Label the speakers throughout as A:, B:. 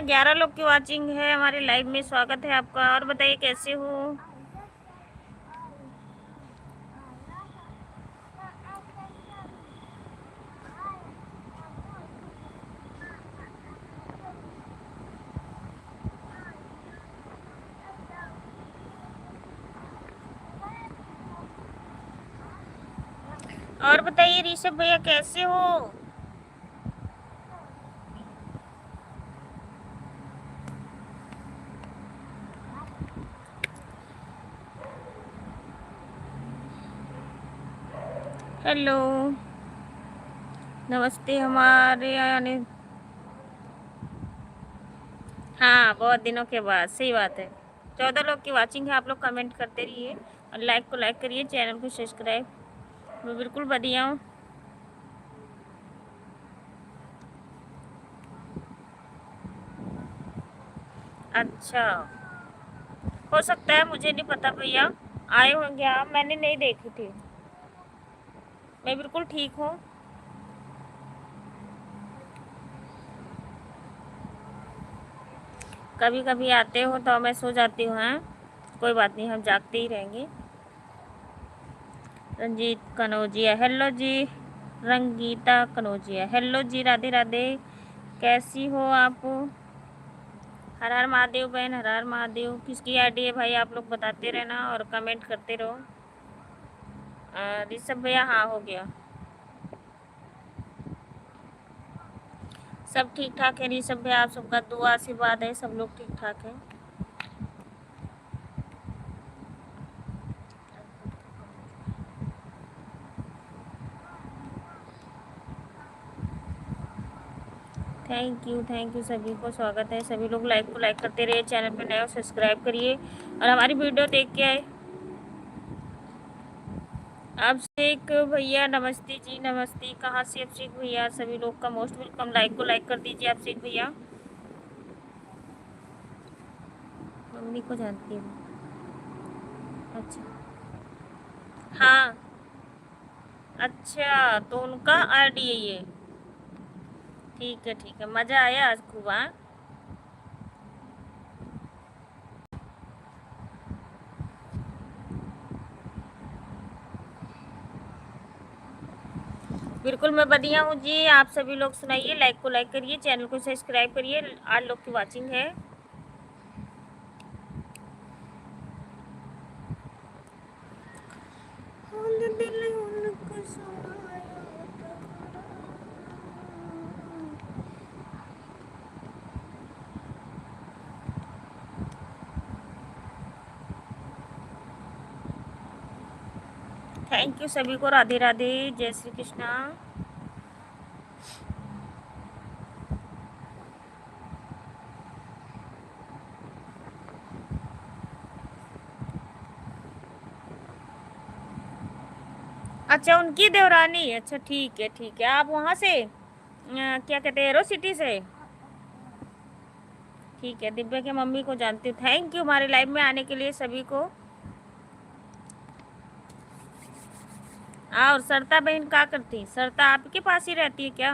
A: 11 लोग की वाचिंग है हमारे लाइव में। स्वागत है आपका। और बताइए कैसे हो। और बताइए ऋषभ भैया कैसे हो। हेलो, नमस्ते। हमारे आने, हाँ बहुत दिनों के बाद, सही बात है। 14 लोग की वाचिंग है। आप लोग कमेंट करते रहिए और लाइक को लाइक करिए, चैनल को सब्सक्राइब। मैं बिल्कुल बढ़िया हूँ। अच्छा, हो सकता है, मुझे नहीं पता भैया। आए होंगे आप, मैंने नहीं देखी थी। मैं बिल्कुल ठीक हूँ। कभी कभी आते हो तो मैं सो जाती हूँ। हाँ, कोई बात नहीं, हम जागते ही रहेंगे। रंजीत कनौजिया, हेलो जी। रंगीता कनौजिया, हेलो जी। राधे राधे, कैसी हो आप। हर हर महादेव बहन, हर हर महादेव। किसकी आईडी है भाई, आप लोग बताते रहना और कमेंट करते रहो। ऋषभ भैया, हाँ हो गया। सब ठीक ठाक है ऋषभ भैया, आप सबका दुआ आशीर्वाद है, सब लोग ठीक ठाक है। थैंक यू सभी को, स्वागत है। सभी लोग लाइक को लाइक करते रहिए, चैनल पे नए हो सब्सक्राइब करिए और हमारी वीडियो देख के आए। अभिषेक भैया नमस्ते जी, नमस्ते। कहाँ से अभिषेक भैया, सभी लोग का मोस्ट वेलकम। लाइक को लाइक कर दीजिए अभिषेक भैया। मम्मी को जानती हूँ। अच्छा, हाँ। अच्छा, तो उनका आईडी है ये। ठीक है ठीक है, मज़ा आया आज खूब। हाँ, बिल्कुल मैं बढ़िया हूँ जी। आप सभी लोग सुनाइए, लाइक को लाइक करिए, चैनल को सब्सक्राइब करिए। 8 लोग की वाचिंग है। थैंक यू सभी को। राधे राधे, जय श्री कृष्णा। अच्छा, उनकी देवरानी। अच्छा ठीक है ठीक है। आप वहाँ से क्या कहते हैं, एरो सिटी से। ठीक है, दिव्या के मम्मी को जानती हूँ। थैंक यू हमारे लाइव में आने के लिए सभी को। और सरता बहन क्या करती, सरता आपके पास ही रहती है क्या।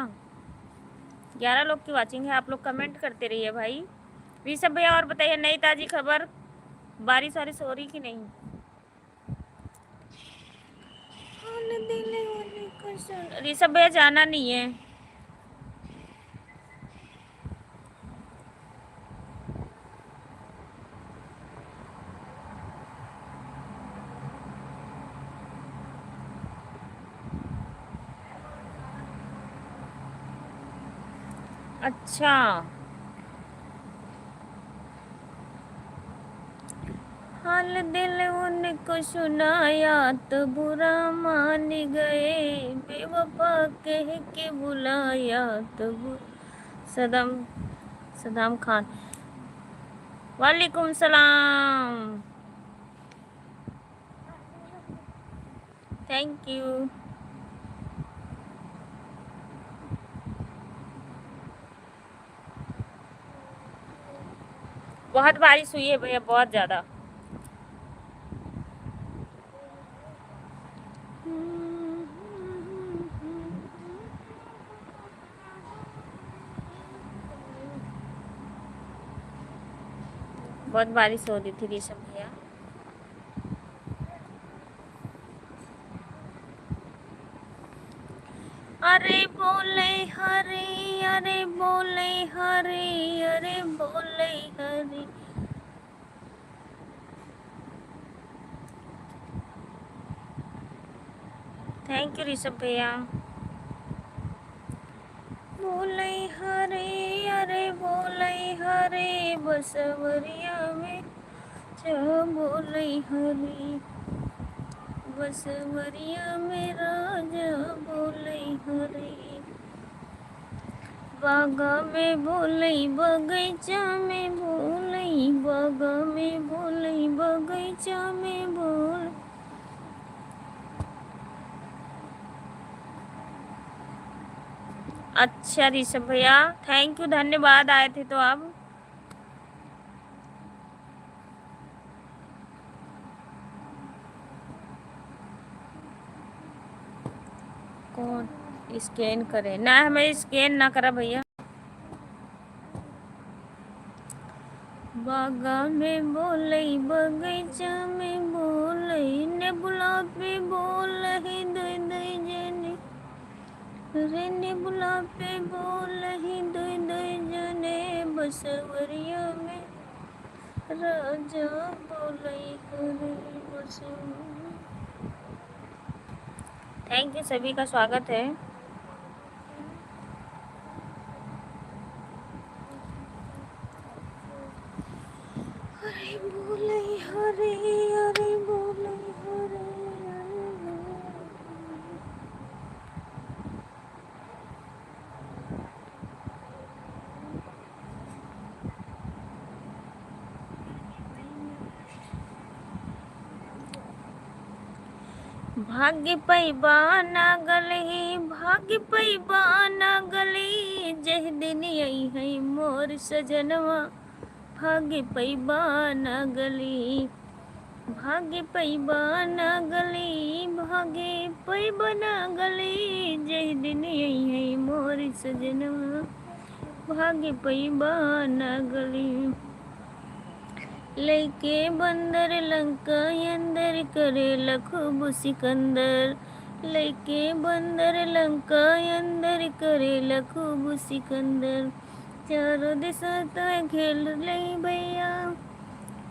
A: 11 लोग की वाचिंग है, आप लोग कमेंट करते रहिए भाई। ऋषभ भैया और बताइए नई ताज़ी खबर, बारिश वारिश हो रही कि नहीं। ऋषभ भैया जाना नहीं है। अच्छा, हाल दिल उनको सुनाया तो बुरा मान गए, बेवफा कह के बुलाया तो सदम, सदाम खान। वालेकुम सलाम। Thank you. बहुत बारिश हुई है भैया, बहुत ज़्यादा। बहुत बारिश हो रही थी ऋषभ भैया। अरे बोले हरे, अरे बोले हरे, अरे बोले हरे। थैंक यू ऋषभ भैया। बोले हरे, अरे बोले हरे, बसवरिया में जा बोले हरे, बसवरिया में राजा बोले हरे। बागा में बोले बगीचा में बोले, बागा में बोले बगीचा में बोल। अच्छा ऋषभ भैया थैंक यू, धन्यवाद, आए थे तो आप। कौन स्कैन करे ना, हमें स्कैन ना करा भैया। बागा में बोले बगीचा में बोले, ने बुला पे बोले दई दई जने, रे ने बुला पे बोले दई दई जने, बसवरिया में राजा बोले हरे बसवरिया। थैंक यू, सभी का स्वागत है। अरे बोले हरे, अरे बोले हरे, भाग्य पैबा ना गले, भाग्य पैबा ना गले, जह दिन आई है मोर सजनवा, भाग्य पैबा ना गले, भाग्य पैबा ना गले, भाग्य पैबा ना गले, जह दिन आई है मोर सजनवा, भाग्य पैबा ना गले। लैके बंदर लंका अंदर करे लखूब सिकंदर, लैके बंदर लंका अंदर करे लखूब सिकंदर, चारों दिशा तय खेल ले भैया,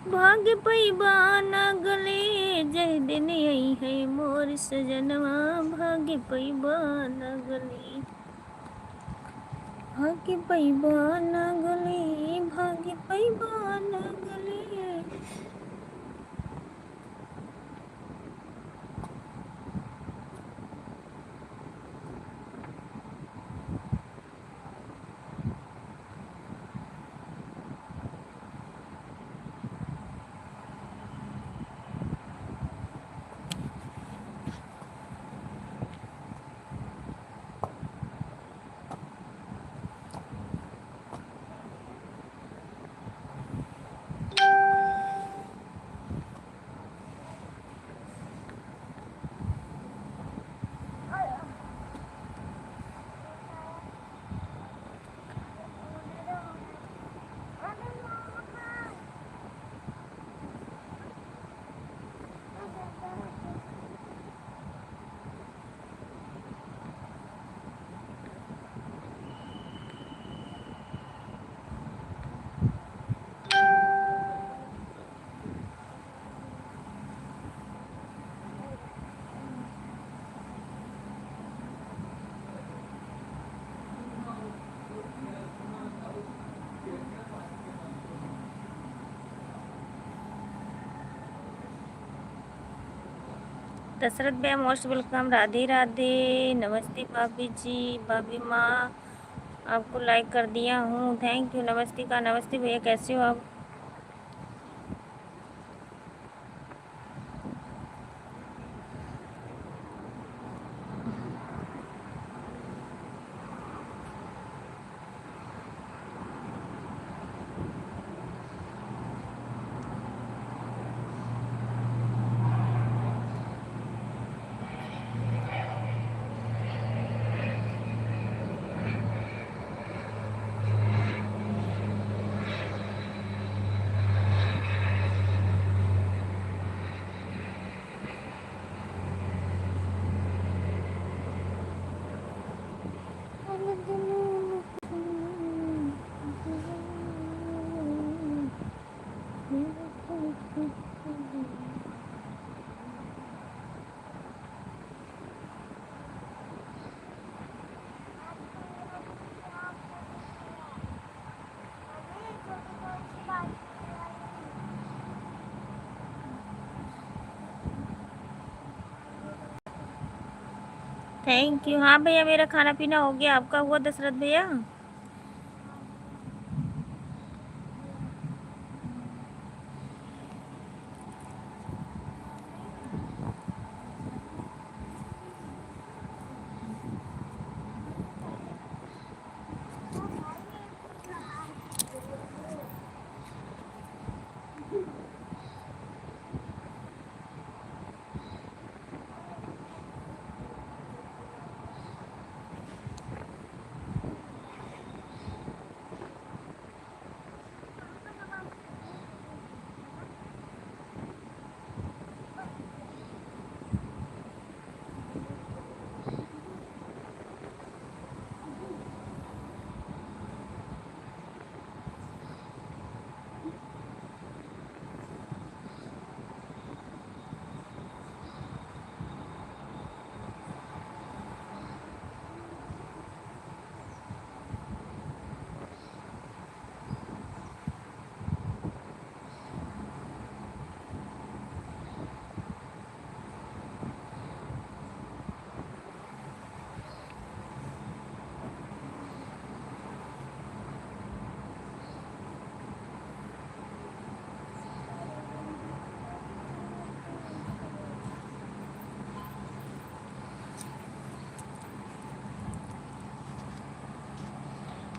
A: भाग्य पैबा ना गले, जय दिन आई है मोर सजनवा, भाग्य पैबा ना गले, भाग्य पैबा ना गले, भाग्य पैबा ना गले। दशरथ भैया मोस्ट वेलकम, राधे राधे, नमस्ते भाभी जी, भाभी माँ आपको लाइक कर दिया हूँ, थैंक यू, नमस्ते का, नमस्ते भैया कैसे हो आप। Thank you. हाँ भैया, मेरा खाना पीना हो गया, आपका हुआ दशरथ भैया?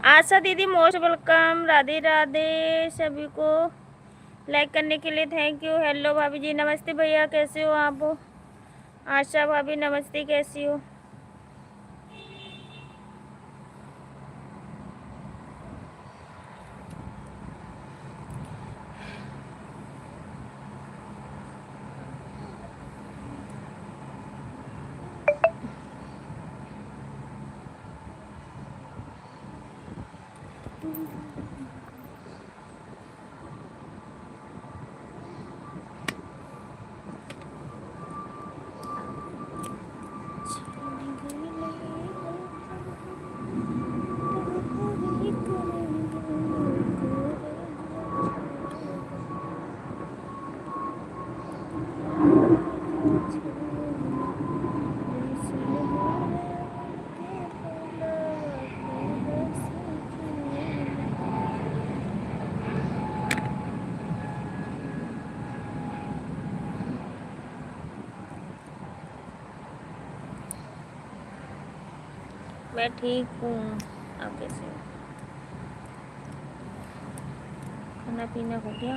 A: आशा दीदी मोस्ट वेलकम। राधे राधे सभी को लाइक करने के लिए थैंक यू। हेलो भाभी जी, नमस्ते भैया, कैसे हो आप? आशा भाभी नमस्ते, कैसी हो? मैं ठीक हूँ, आप कैसे हो? खाना पीना हो गया?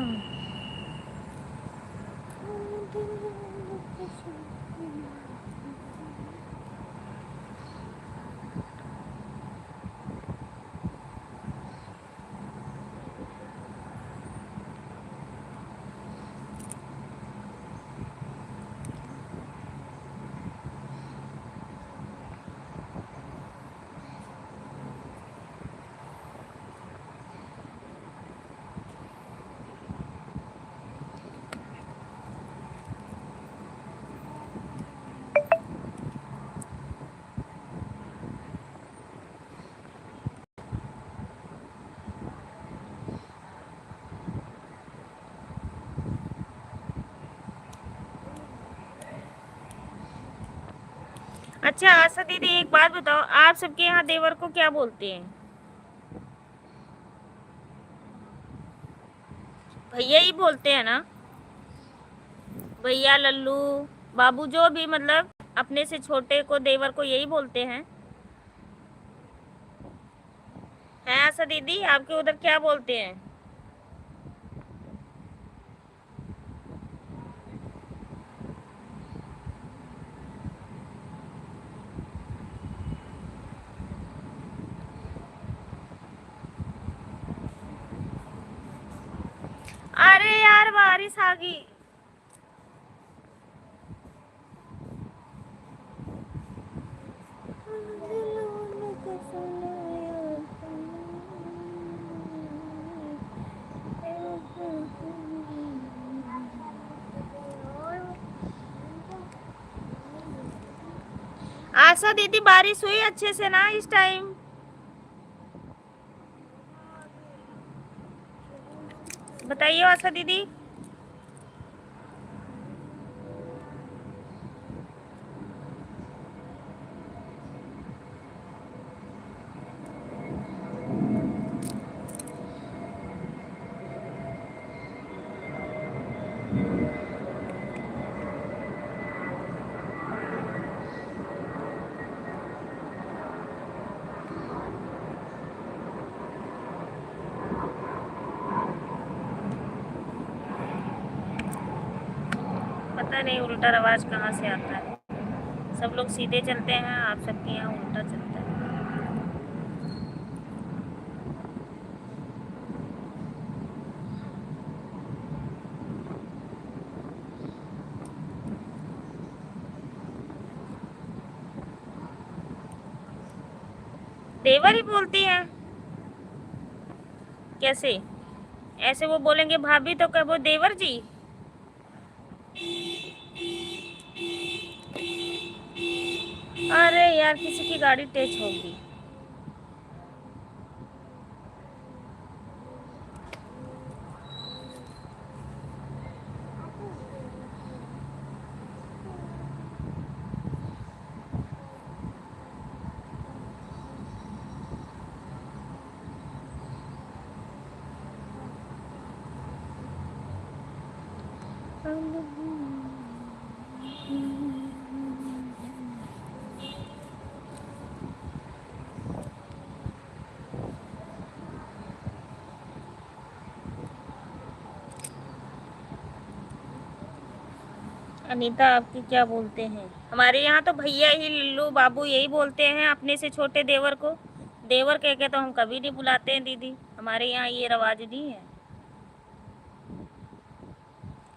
A: अच्छा आशा दीदी, एक बात बताओ, आप सबके यहाँ देवर को क्या बोलते हैं? भैया ही बोलते हैं ना? भैया, लल्लू, बाबू, जो भी, मतलब अपने से छोटे को देवर को यही बोलते हैं? हैं आशा दीदी, आपके उधर क्या बोलते हैं? अरे यार, बारिश आ गई। आशा दीदी, बारिश हुई अच्छे से ना इस टाइम? बताइए आशा दीदी। पता नहीं उल्टा आवाज़ कहाँ से आता है। सब लोग सीधे चलते हैं, आप सबके यहाँ उल्टा चलता है। देवर ही बोलती हैं कैसे? ऐसे वो बोलेंगे भाभी तो क्या वो देवर जी? अरे यार किसी की गाड़ी टच होगी। अनीता आपकी क्या बोलते हैं? हमारे यहाँ तो भैया ही लल्लू बाबू यही बोलते हैं अपने से छोटे देवर को। देवर कह के तो हम कभी नहीं बुलाते हैं दीदी, हमारे यहाँ ये रवाज नहीं है।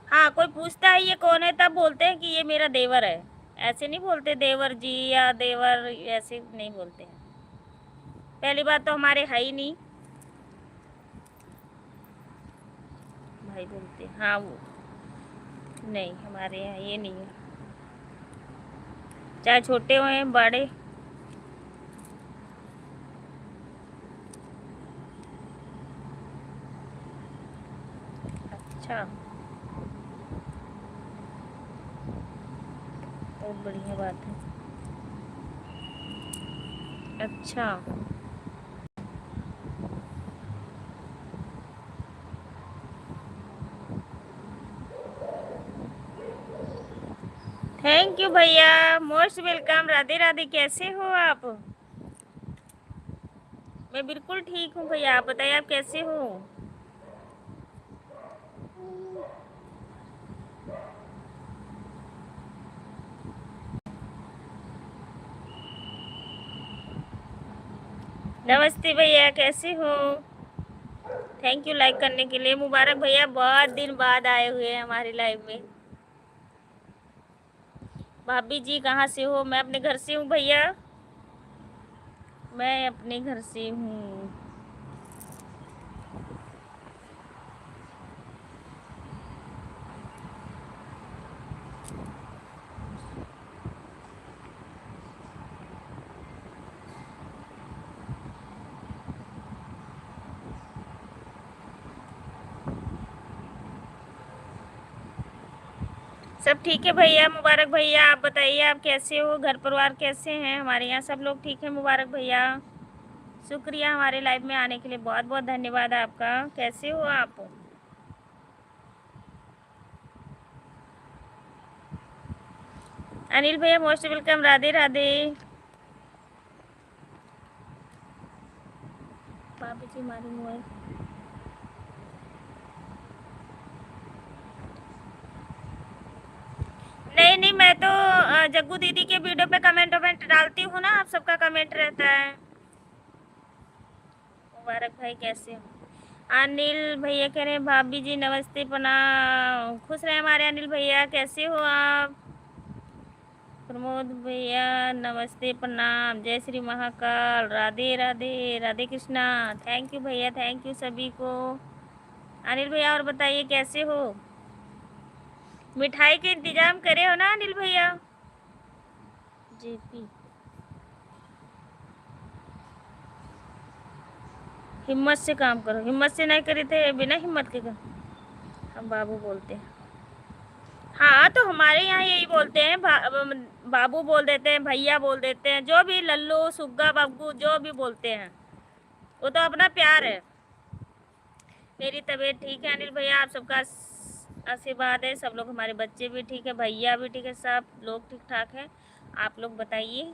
A: हाँ कोई पूछता है ये कौन है तब बोलते हैं कि ये मेरा देवर है। ऐसे नहीं बोलते देवर जी या देवर, ऐसे नहीं बोलते हैं। पहली बात तो हमारे है ही नहीं, भाई बोलते हैं। हाँ वो नहीं, हमारे यहाँ ये नहीं है, चाहे छोटे हों बड़े। अच्छा बहुत बढ़िया बात है। अच्छा थैंक यू भैया, मोस्ट वेलकम। राधे राधे, कैसे हो आप? मैं बिल्कुल ठीक हूँ भैया, आप बताइए आप कैसे हो? नमस्ते भैया, कैसे हो? थैंक यू लाइक करने के लिए। मुबारक भैया, बहुत दिन बाद आए हुए हैं हमारी लाइव में। भाभी जी कहाँ से हो? मैं अपने घर से हूँ भैया, मैं अपने घर से हूँ। सब ठीक है भैया। मुबारक भैया, आप बताइए आप कैसे हो? घर परिवार कैसे हैं? हमारे यहाँ सब लोग ठीक है। मुबारक भैया, शुक्रिया हमारे लाइव में आने के लिए, बहुत बहुत धन्यवाद आपका। कैसे हो आप? अनिल भैया मोस्ट वेलकम। राधे राधे। बाबू जी हमारी मोबाइल नहीं नहीं, मैं तो जग्गू दीदी के वीडियो पे कमेंट वमेंट डालती हूँ ना, आप सबका कमेंट रहता है। मुबारक भाई कैसे हो? अनिल भैया कह रहे हैं भाभी जी नमस्ते प्रणाम, खुश रहे हमारे अनिल भैया, कैसे हो आप? प्रमोद भैया नमस्ते प्रणाम, जय श्री महाकाल, राधे राधे, राधे कृष्णा। थैंक यू भैया, थैंक यू सभी को। अनिल भैया और बताइए कैसे हो? मिठाई के इंतजाम करे हो ना अनिल भैया? जेपी हिम्मत से काम करो, हिम्मत से नहीं करे थे बिना हिम्मत के कर। हम बाबू बोलते हैं। हाँ तो हमारे यहाँ यही बोलते हैं, बाबू बोल देते हैं, भैया बोल देते हैं, जो भी लल्लू सुग्गा बग्गू जो भी बोलते हैं, वो तो अपना प्यार है। मेरी तबीयत ठीक है अनिल भैया, आप सबका आशीर्वाद है। सब लोग, हमारे बच्चे भी ठीक है, भैया भी ठीक है, सब लोग ठीक ठाक हैं। आप लोग बताइए।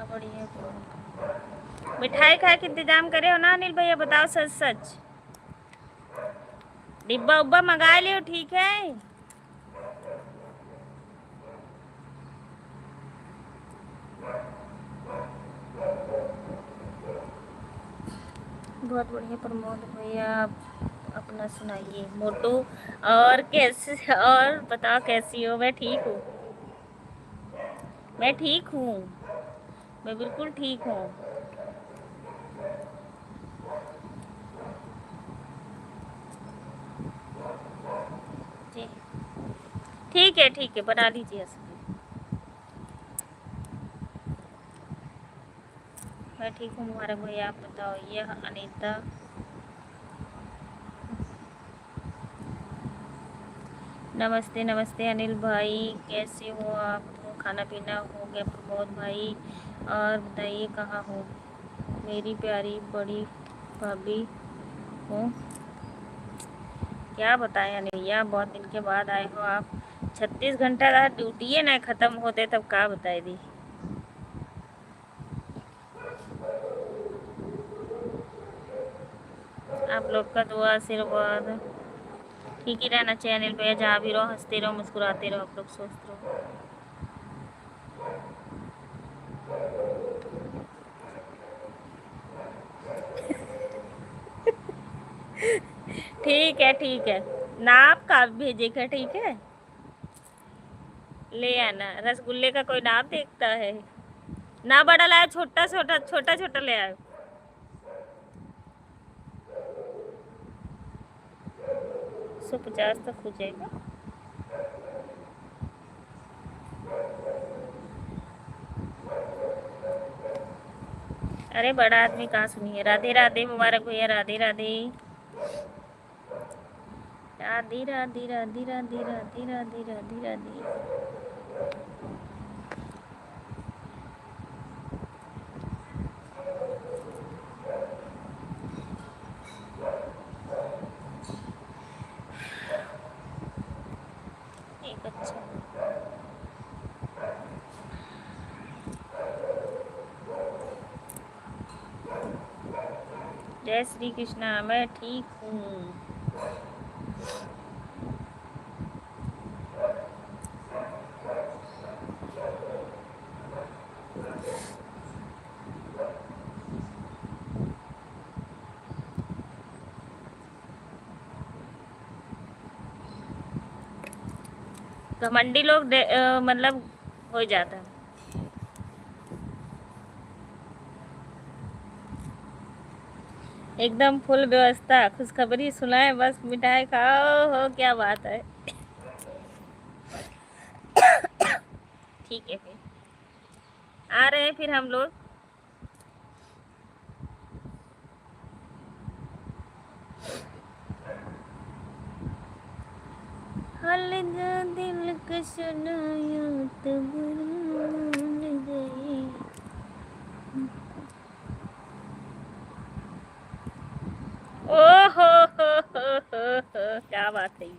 A: हाँ बढ़िया। मिठाई खाए के इंतजाम करे हो ना अनिल भैया, बताओ सच सच। डिब्बा उब्बा मंगा लियो, ठीक है। बहुत बढ़िया प्रमोद भैया, आप अपना सुनाइए। मोटू और कैसे, और बताओ कैसी हो? मैं ठीक हूँ, मैं ठीक हूँ, मैं बिल्कुल ठीक हूँ। जी ठीक है, बना लीजिए। मैं ठीक हूँ मुबारक भैया, आप बताओ। यह अनीता, नमस्ते नमस्ते अनिल भाई, कैसे हो आप? खाना पीना हो गया प्रमोद भाई? और बताइए कहाँ हो मेरी प्यारी बड़ी भाभी हो? क्या बताएं अनिल भैया, बहुत दिन के बाद आए हो आप। 36 घंटा ड्यूटी है ना ख़त्म होते तब क्या बताए दी। आप लोग का दुआ आशीर्वाद ठीक ही रहना चाहिए अनिल भैया। जहाँ भी रहो हंसते रहो, मुस्कुराते रहो, आप लोग स्वस्थ रहो। ठीक है, नाप का भेजेगा, ठीक है। ले आना, रसगुल्ले का कोई नाप देखता है? ना बड़ा लाया, छोटा छोटा छोटा छोटा ले आयो। 150 तक हो जाएगा। अरे बड़ा आदमी कहाँ सुनिए। राधे राधे मुबारक भैया, राधे राधे राधे राधे राधे राधे राधे राधे राधे राधे। एक अच्छा, जय श्री कृष्णा, मैं ठीक हूँ। घमंडी लोग मतलब हो जाता है। एकदम फुल व्यवस्था, खुशखबरी सुनाए बस, मिठाई खाओ, हो क्या बात है। ठीक है, फिर आ रहे हैं फिर हम लोग। हल जो दिल को सुनाया तो भूल गए। ओ हो, क्या बात है।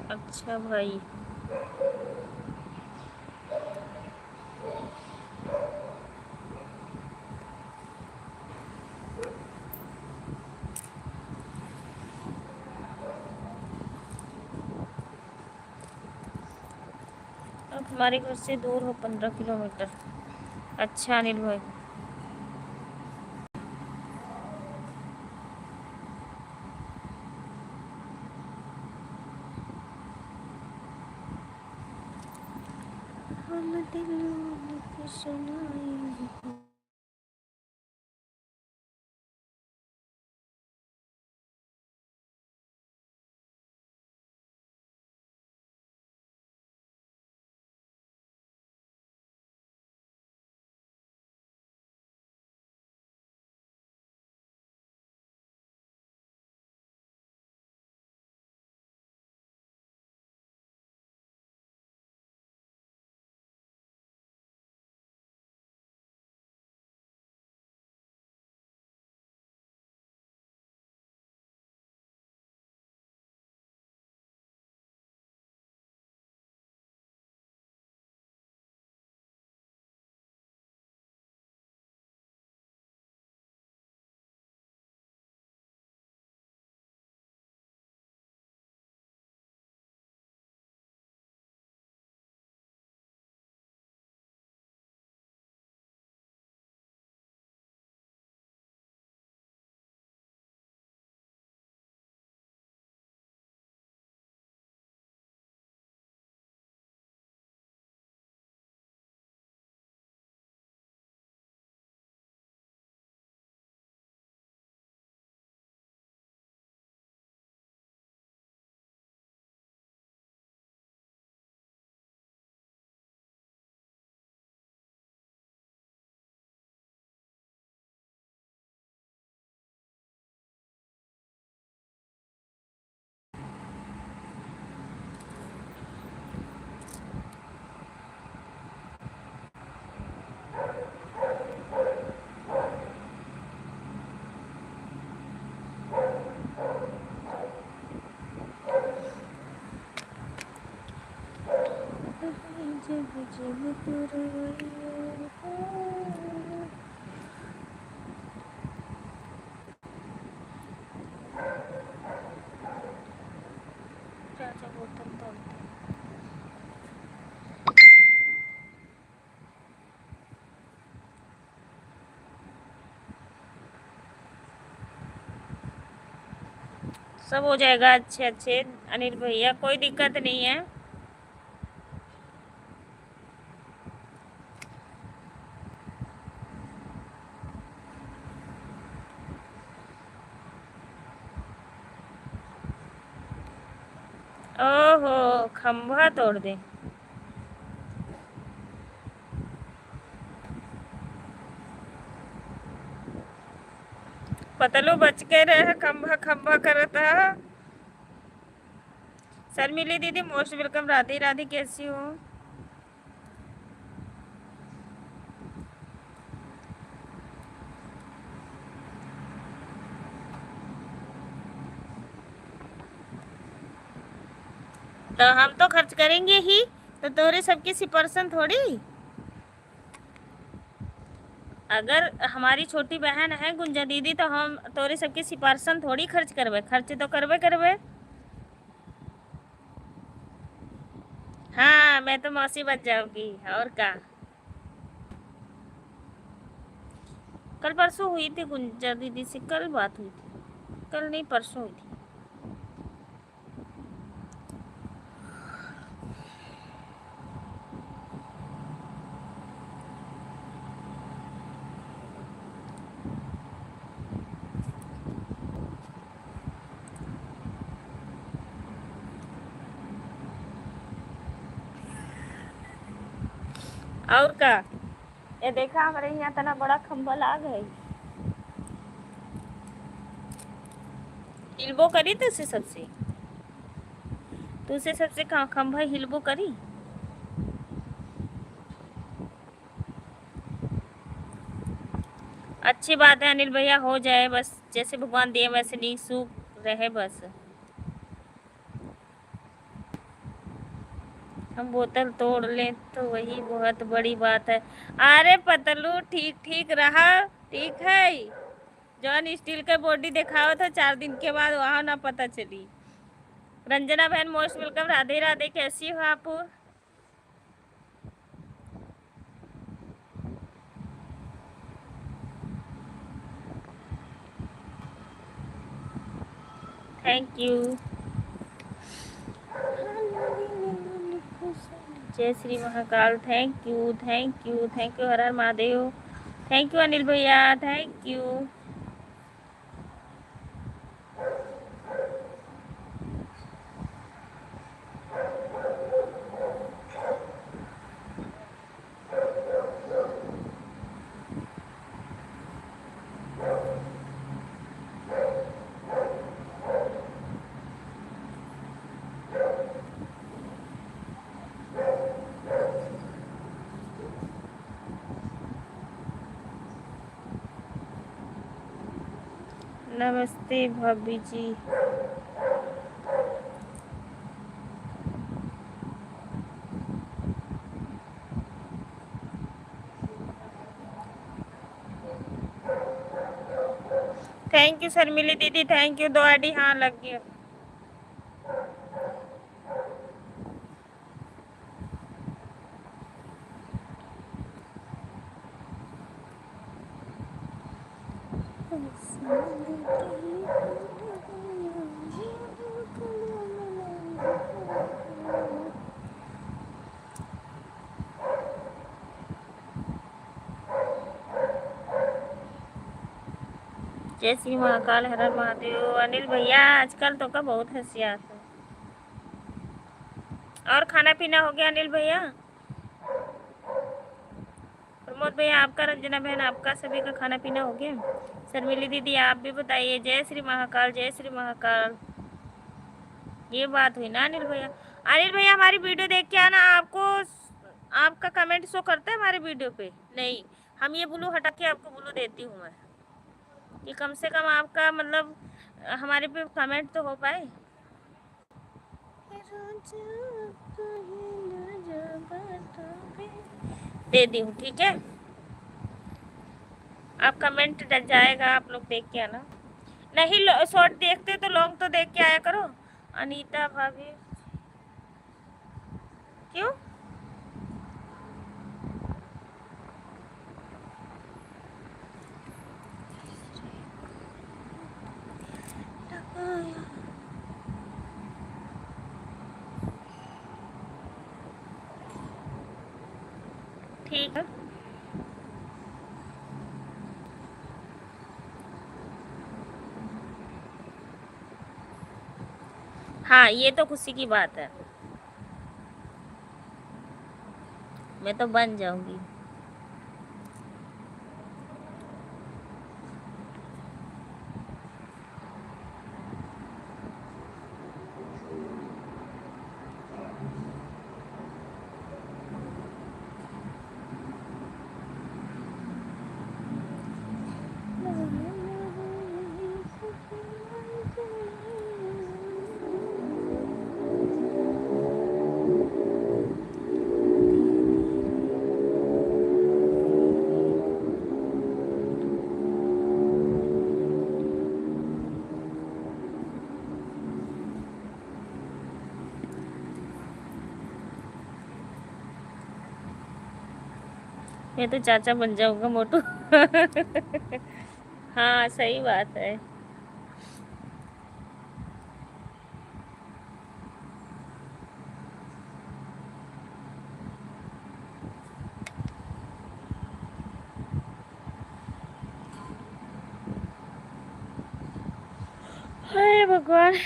A: अच्छा भाई, अब हमारे घर से दूर हो 15 किलोमीटर। अच्छा अनिल भाई, हम दिलों की सुनाई सब हो जाएगा अच्छे अच्छे अनिल भैया, कोई दिक्कत नहीं है। ओहो, खंभा तोड़ दे। पतलू बच के रहे, खंभा खंभा करता। शर्मिली दीदी मोस्ट वेलकम। राधे राधे, कैसी हो? तो हम तो खर्च करेंगे ही, तो तोरे सबकी 80% थोड़ी। अगर हमारी छोटी बहन है गुंजा दीदी, तो हम तोरे सबकी 80% थोड़ी खर्च करबे, खर्च तो करबे करबे। हाँ, मैं तो मौसी बच जाऊंगी और क्या। कल परसों हुई थी गुंजा दीदी से, कल बात हुई थी, कल नहीं परसों हुई थी। और क्या, ये देखा हमारे यहाँ तना बड़ा खंभा लाग है। हिलबो करी तुझसे सबसे, तुझसे सबसे खंभा हिलबो करी। अच्छी बात है अनिल भैया, हो जाए बस, जैसे भगवान दिए वैसे नहीं, सुख रहे बस। हम बोतल तोड़ लें तो वही बहुत बड़ी बात है। अरे पतलू, ठीक ठीक रहा, ठीक है। जॉन स्टील का बॉडी दिखाओ था 4 दिन के बाद, वहाँ ना पता चली। रंजना बहन मोस्ट वेलकम। राधे राधे, कैसी हो आप? Thank you. जय Shri Mahakal. Thank you thank you thank you, हर हर महादेव। थैंक यू अनिल भैया, थैंक यू। नमस्ते भाभी जी। थैंक यू शर्मिली दीदी, थैंक यू। 2 आईडी हाँ लग गया। जय श्री महाकाल, हर हर महादेव। अनिल भैया आजकल तो का बहुत हंसी आता है। और खाना पीना हो गया अनिल भैया? प्रमोद भैया आपका, रंजना बहन आपका, सभी का खाना पीना हो गया? शर्मिली दीदी आप भी बताइए। जय श्री महाकाल, जय श्री महाकाल। ये बात हुई ना अनिल भैया। अनिल भैया हमारी वीडियो देख के आना, आपको आपका कमेंट शो करता है हमारे वीडियो पे? नहीं, हम ये ब्लू हटा के आपको ब्लू देती हूँ मैं, कि कम से कम आपका मतलब हमारे पे कमेंट तो हो पाए। दे दी हूँ, ठीक है। आप कमेंट जाएगा, आप लोग देख के आना। नहीं शॉर्ट देखते तो लॉन्ग तो देख के आया करो। अनीता भाभी क्यों? ठीक है, हाँ ये तो खुशी की बात है, मैं तो बन जाऊंगी। मैं तो चाचा बन जाऊंगा मोटू। हाँ सही बात है। हाय भगवान।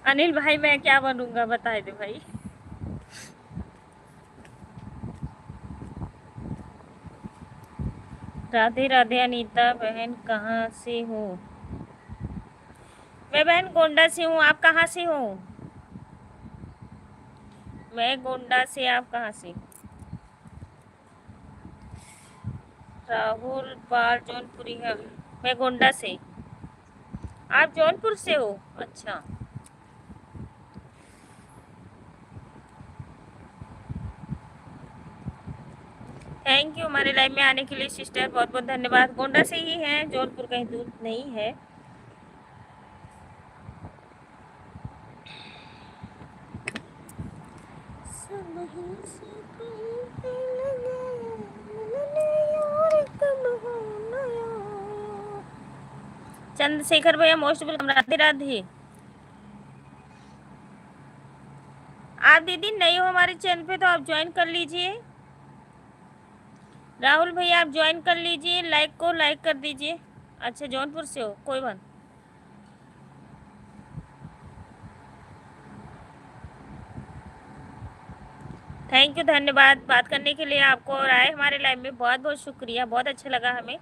A: अनिल भाई मैं क्या बनूंगा बता दे भाई। राधे राधे अनीता बहन, कहाँ से हो? मैं बहन गोंडा से हूँ, आप कहाँ से हो? मैं गोंडा से, आप कहाँ से? राहुल पाल जौनपुरी है, मैं गोंडा से। आप जौनपुर से हो? अच्छा। थैंक यू हमारे लाइव में आने के लिए सिस्टर, बहुत बहुत धन्यवाद। गोंडा से ही हैं, जौनपुर कहीं दूर नहीं है। चंद्रशेखर भैया मोस्ट वेलकम, राधे राधे। आप दीदी नए हो हमारे चैनल पे तो आप ज्वाइन कर लीजिए। राहुल भैया आप ज्वाइन कर लीजिए, लाइक को लाइक कर दीजिए। अच्छा जौनपुर से हो, कोई बात। थैंक यू, धन्यवाद बात करने के लिए आपको, और आए हमारे लाइव में, बहुत बहुत शुक्रिया, बहुत अच्छा लगा हमें,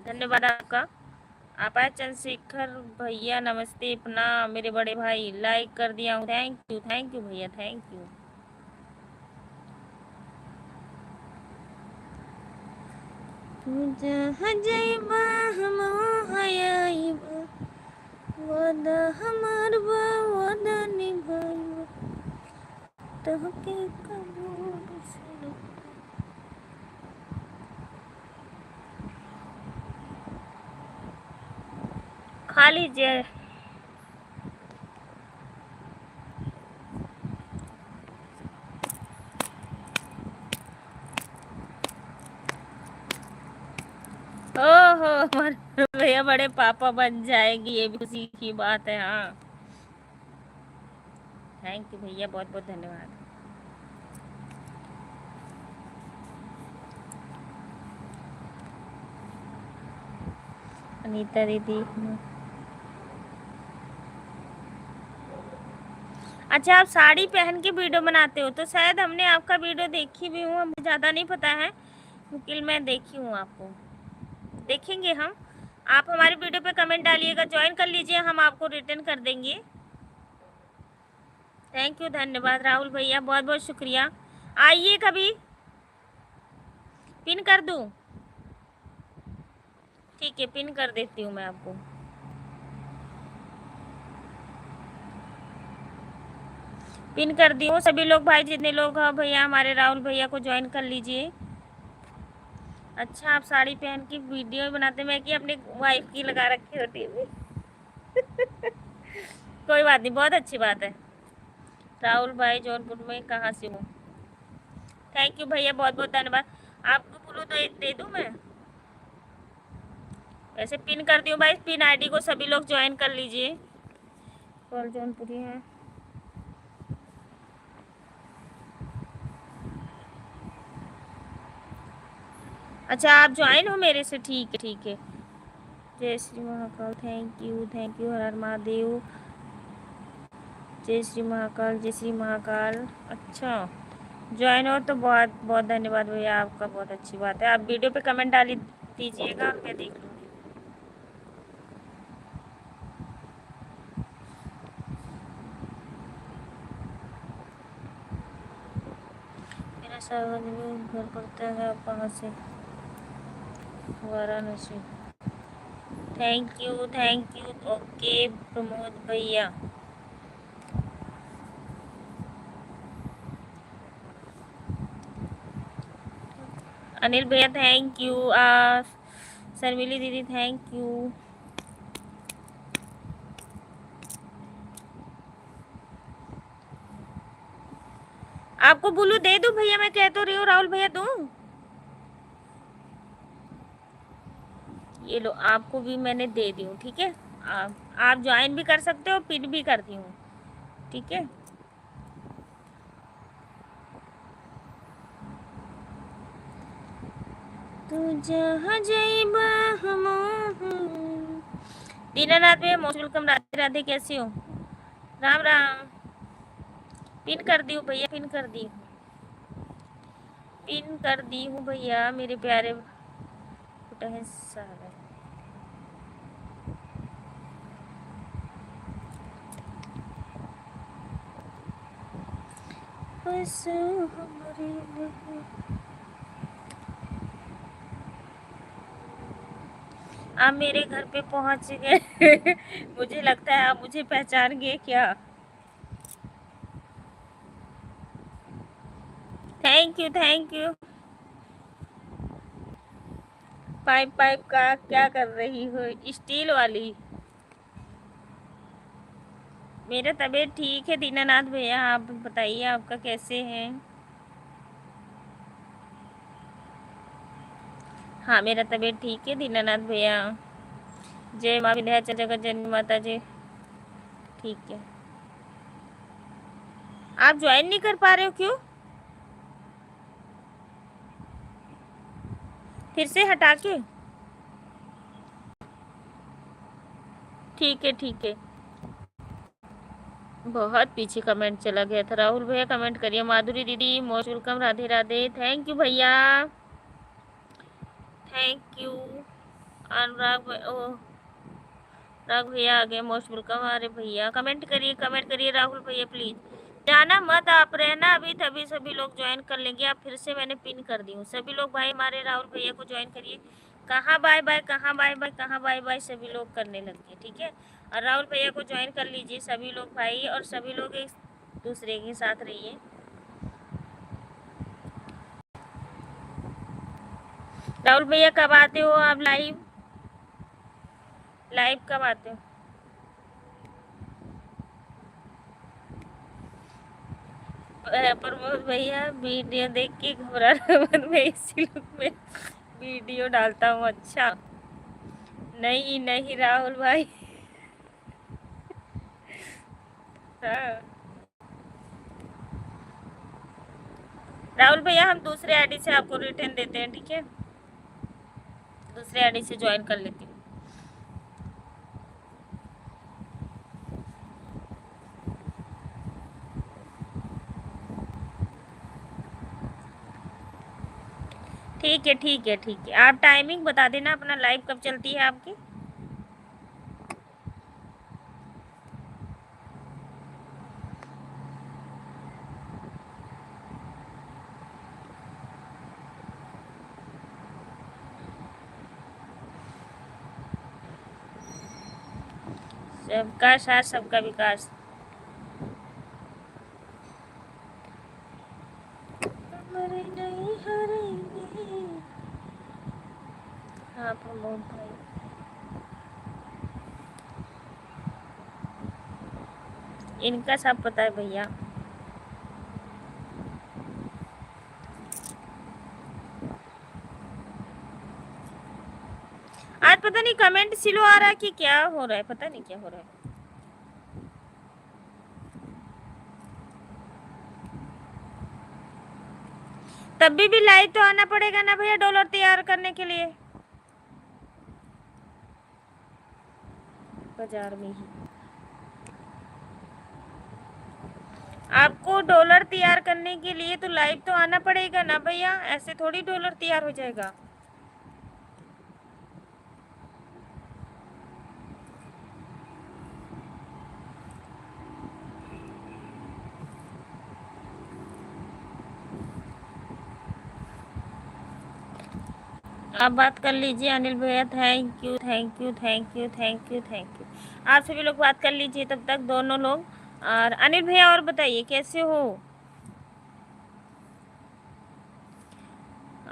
A: धन्यवाद आपका। आप आए चंद्रशेखर भैया, नमस्ते प्रणाम मेरे बड़े भाई, लाइक कर दिया हूँ, थैंक यू भैया, थैंक यू। हमार वादा निभाइबा तोहके कबो बिसरब। खा लीजिए। ओहो हमारे भैया बड़े पापा बन जाएंगी, ये भी खुशी की बात है। हाँ थैंक यू भैया, बहुत बहुत धन्यवाद। अनीता दीदी, अच्छा आप साड़ी पहन के वीडियो बनाते हो, तो शायद हमने आपका वीडियो देखी भी हूँ, मुझे ज़्यादा नहीं पता है, मुकिल मैं देखी हूँ आपको, देखेंगे हम। आप हमारे वीडियो पे कमेंट डालिएगा, ज्वाइन कर लीजिए, हम आपको रिटर्न कर देंगे। थैंक यू, धन्यवाद राहुल भैया, बहुत बहुत शुक्रिया। आइए कभी, पिन कर दूँ? ठीक है, पिन कर देती हूँ मैं आपको। पिन कर दी हूँ। सभी लोग भाई जितने लोग हैं भैया हमारे राहुल भैया को ज्वाइन कर लीजिए। अच्छा, आप साड़ी पहन के वीडियो बनाते, मैं कि अपनी वाइफ की लगा रखी होती है। कोई बात नहीं, बहुत अच्छी बात है। राहुल भाई जौनपुर में कहाँ से हूँ? थैंक यू भैया, बहुत बहुत धन्यवाद। आपको बोलो तो दे दूँ मैं? वैसे पिन कर दी हूँ भाई, पिन आईडी को सभी लोग ज्वाइन कर लीजिए। कॉल जौनपुरी है। अच्छा, आप ज्वाइन हो मेरे से, ठीक है ठीक है। जय श्री महाकाल, थैंक यू, हर हर महादेव। जय श्री महाकाल, जय श्री महाकाल। अच्छा, ज्वाइन हो तो बहुत बहुत धन्यवाद भैया आपका, बहुत अच्छी बात है। आप वीडियो पे कमेंट डाली दीजिएगा, मैं देख लूँगी। मेरा सार्वजनिक घर पड़ता है कहाँ से? Varanasi. Thank you okay Pramod भैया। अनिल भैया थैंक यू। शर्मिली दीदी थैंक यू। आपको बोलू दे दूं भैया? मैं कह तो रही हूँ राहुल भैया दूं। ये लो, आपको भी मैंने दे दी हूँ, ठीक है। आप ज्वाइन भी कर सकते हो, पिन भी करती हूँ, ठीक है। तू जहाँ जइबा हमहू। दीनानाथ में मोस्ट वेलकम। राधे राधे, कैसी हो? राम राम। पिन कर दी हूँ भैया, पिन कर दी हूँ, पिन कर दी हूँ भैया मेरे प्यारे सारे। आप मेरे घर पे पहुंच गए। मुझे लगता है आप मुझे पहचान गए क्या? Thank you. पाइप पाइप का क्या कर रही हो? स्टील वाली। मेरा तबीयत ठीक है दीनानाथ भैया, आप बताइए आपका कैसे हैं? हाँ, मेरा तबीयत ठीक है दीनानाथ भैया। जय माँ विंध्याचल जगत जननी माता जी। ठीक है। आप ज्वाइन नहीं कर पा रहे हो, क्यों? फिर से हटा के? ठीक है। बहुत पीछे कमेंट चला गया था। राहुल भैया कमेंट करिए। माधुरी दीदी most welcome. Radhe Radhe, thank you भैया, थैंक यू। अनुराग ओ राघ भैया आ गए, मोस्ट वेलकम। अरे भैया कमेंट करिए राहुल भैया प्लीज। जाना मत, आप रहना अभी, तभी सभी लोग ज्वाइन कर लेंगे। आप फिर से मैंने पिन कर दी हूँ, सभी लोग भाई हमारे राहुल भैया को ज्वाइन करिए। कहाँ बाय बाय, कहाँ बाय बाय, कहाँ बाय बाय, सभी लोग करने लगे, ठीक है। और राहुल भैया को ज्वाइन कर लीजिए सभी लोग भाई, और सभी लोग एक दूसरे के साथ रहिए। राहुल भैया कब आते हो आप लाइव? लाइव कब आते हो? प्रमोद भैया वीडियो देख के घबरा मत, मैं इसी लुक में वीडियो डालता हूँ। अच्छा, नहीं राहुल भाई। हाँ। राहुल भैया हम दूसरे आईडी से आपको रिटर्न देते हैं, ठीक है। दूसरे आईडी से ज्वाइन कर लेती हूँ। ठीक है। आप टाइमिंग बता देना अपना, लाइव कब चलती है आपकी? सबका साथ सबका विकास। नहीं हारेंगे। हाँ प्रमोद भाई, इनका सब पता है भैया। आज पता नहीं कमेंट स्लो आ रहा है कि क्या हो रहा है, पता नहीं क्या हो रहा है। तभी भी लाइव तो आना पड़ेगा ना भैया डॉलर तैयार करने के लिए, बाजार में ही। आपको डॉलर तैयार करने के लिए तो लाइव तो आना पड़ेगा ना भैया, ऐसे थोड़ी डॉलर तैयार हो जाएगा। आप बात कर लीजिए अनिल भैया, thank you thank you thank you thank you thank you. आप सभी लोग बात कर लीजिए तब तक, दोनों लोग। और अनिल भैया और बताइए कैसे हो।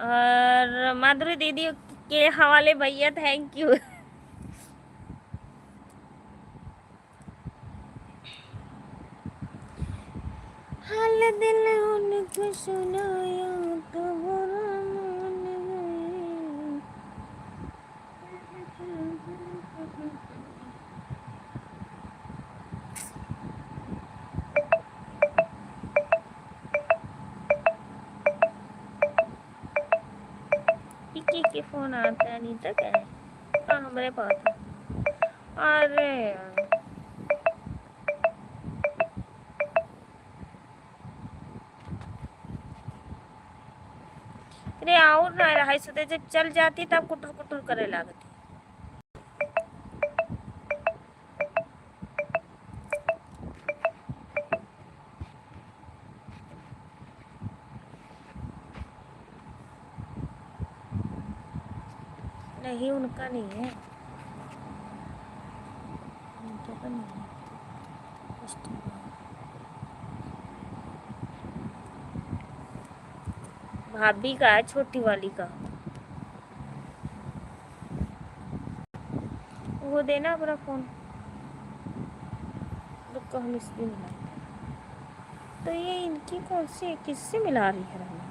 A: और माधुरी दीदी के हवाले भैया थैंक यू। हाल दिल उनको सुनाया तो बुरा मान गए। इक्की के फोन आता है अनीता क्या है? हाँ हमारे पास है। अरे यार, अरे और ना रहा सोते जब चल जाती तब कुटुर कुटुर करे लागती। नहीं उनका नहीं है, उनका तो नहीं है। भाभी का है, छोटी वाली का। वो देना अपना फोन, रुको हम इसलिए मिला। तो ये इनकी कौन सी किससे मिला रही है हमें?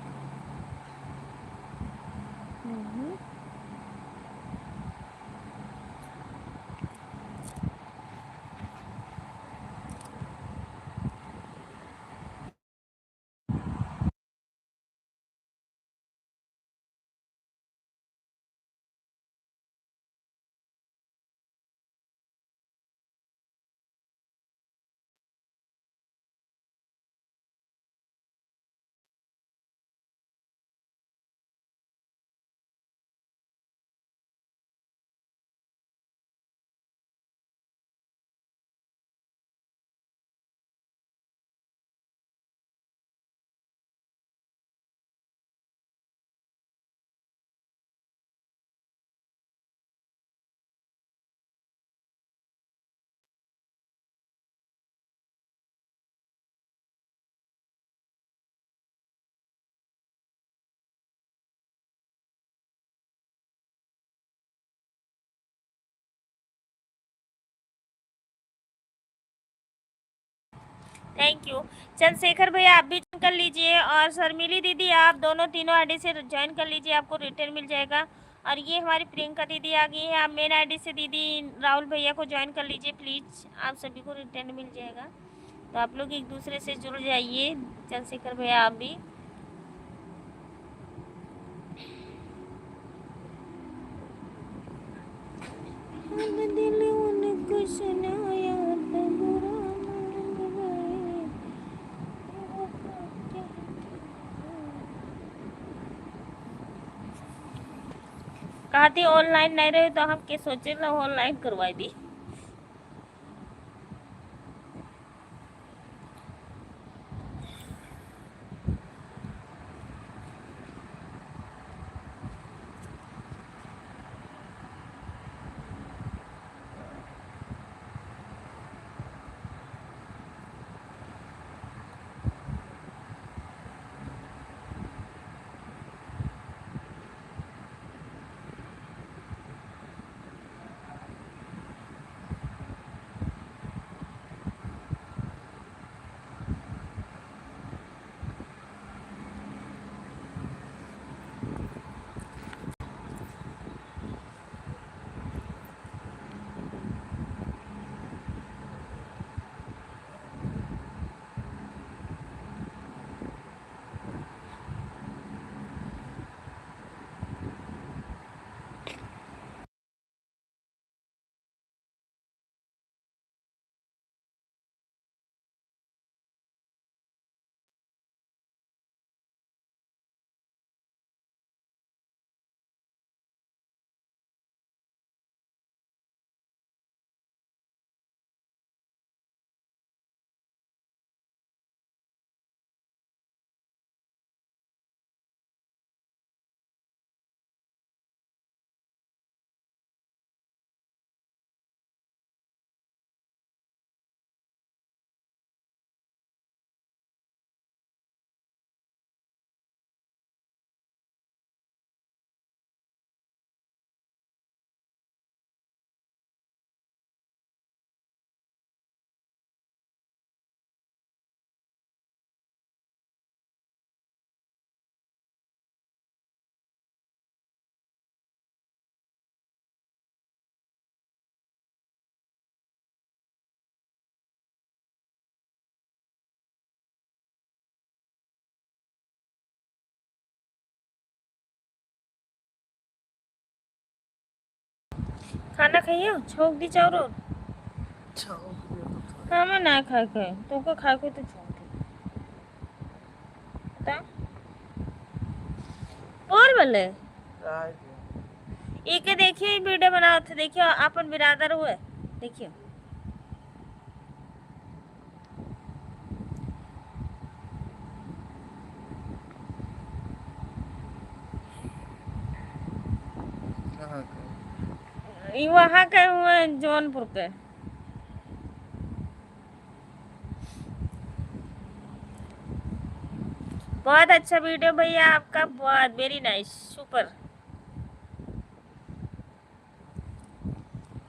A: Thank you. चंद्रशेखर भैया आप भी ज्वाइन कर लीजिए, और शर्मिली दीदी आप दोनों तीनों आईडी से ज्वाइन कर लीजिए, आपको रिटर्न मिल जाएगा। और ये हमारी प्रियंका दीदी आ गई है, आप मेन आईडी से दीदी राहुल भैया को ज्वाइन कर लीजिए प्लीज़, आप सभी को रिटर्न मिल जाएगा। तो आप लोग एक दूसरे से जुड़ जाइए। चंद्रशेखर भैया आप भी। दिल उनको सुनाया तो बुरा मान गए। कहा थी ऑनलाइन नहीं रहे तो हम के सोचे ना ऑनलाइन करवाई दी। खाना खाइए छोक दी चाउर और हाँ मैं ना खा के तो को खा के तो छोक दी बता और बोले एक देखिए वीडियो बनाओ थे देखिए अपन बिरादर हुए देखिए वहाँ के हुए जौनपुर के बहुत अच्छा वीडियो भैया आपका बहुत वेरी नाइस सुपर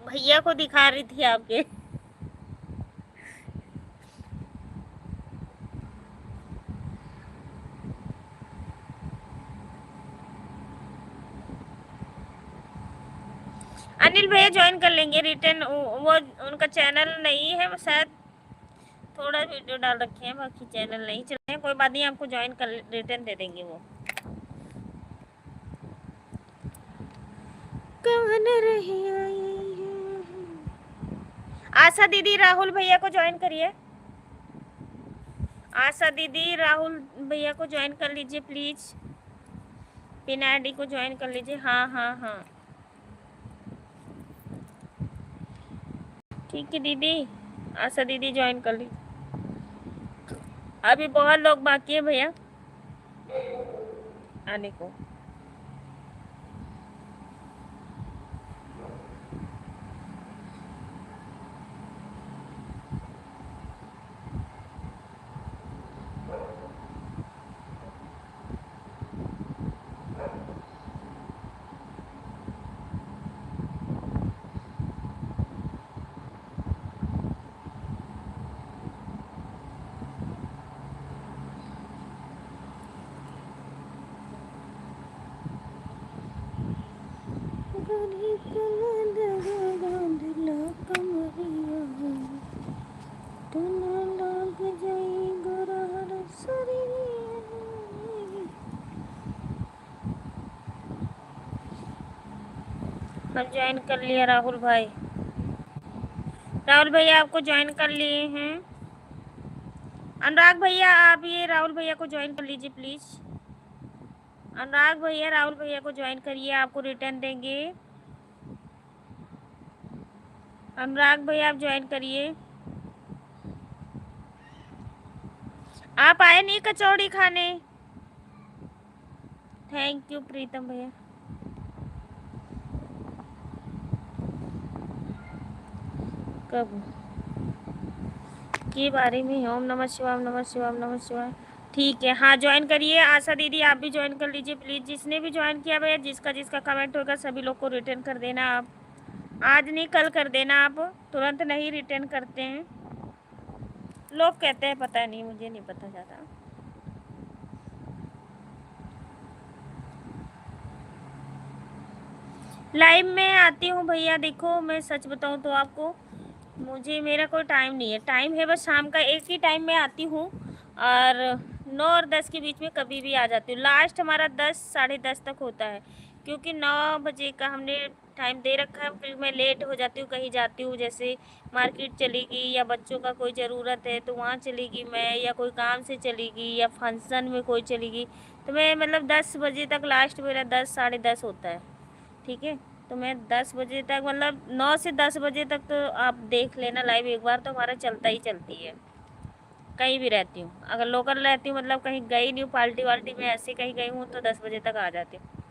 A: भैया को दिखा रही थी आपके अनिल भैया ज्वाइन कर लेंगे रिटर्न वो उनका चैनल नहीं है वो शायद थोड़ा वीडियो डाल रखे हैं बाकी चैनल नहीं चल रहे हैं कोई बात नहीं आपको ज्वाइन कर रिटर्न दे देंगे वो कौन रही आशा दीदी राहुल भैया को ज्वाइन करिए आशा दीदी राहुल भैया को ज्वाइन कर लीजिए प्लीज पिना आईडी को ज्वाइन कर लीजिए हाँ हाँ हाँ ठीक है दीदी आशा दीदी ज्वाइन कर ली अभी बहुत लोग बाकी है भैया आने को हम ज्वाइन कर लिया राहुल भाई राहुल भैया आपको ज्वाइन कर लिए हैं अनुराग भैया आप ये राहुल भैया को ज्वाइन कर लीजिए प्लीज अनुराग भैया राहुल भैया को ज्वाइन करिए आपको रिटर्न देंगे अनुराग भैया आप ज्वाइन करिए आप आए नहीं कचौड़ी खाने थैंक यू प्रीतम भैया कब के बारे में ओम नमः शिवाय ओम नमः शिवाय ओम नमः शिवाय ठीक है हाँ ज्वाइन करिए आशा दीदी आप भी ज्वाइन कर लीजिए प्लीज़ जिसने भी ज्वाइन किया भैया जिसका जिसका कमेंट होगा सभी लोग को रिटर्न कर देना आप आज नहीं कल कर देना आप तुरंत नहीं रिटर्न करते हैं लोग कहते हैं पता नहीं मुझे नहीं पता ज़्यादा लाइव में आती हूँ भैया देखो मैं सच बताऊँ तो आपको मुझे मेरा कोई टाइम नहीं है टाइम है बस शाम का एक ही टाइम में आती हूँ और 9 और 10 के बीच में कभी भी आ जाती हूँ लास्ट हमारा 10 साढ़े 10 तक होता है क्योंकि 9 बजे का हमने टाइम दे रखा है फिर मैं लेट हो जाती हूँ कहीं जाती हूँ जैसे मार्केट चलेगी या बच्चों का कोई ज़रूरत है तो वहाँ चलेगी मैं या कोई काम से चलेगी या फंक्शन में कोई चलेगी तो मैं मतलब 10 बजे तक लास्ट मेरा 10 साढ़े 10 होता है ठीक है तो मैं 10 बजे तक मतलब 9 से 10 बजे तक तो आप देख लेना लाइव एक बार तो हमारा चलता ही चलती है कहीं भी रहती हूँ अगर लोकल रहती हूँ मतलब कहीं गई नहीं हूँ पार्टी वार्टी में ऐसे कहीं गई हूँ तो 10 बजे तक आ जाती हूँ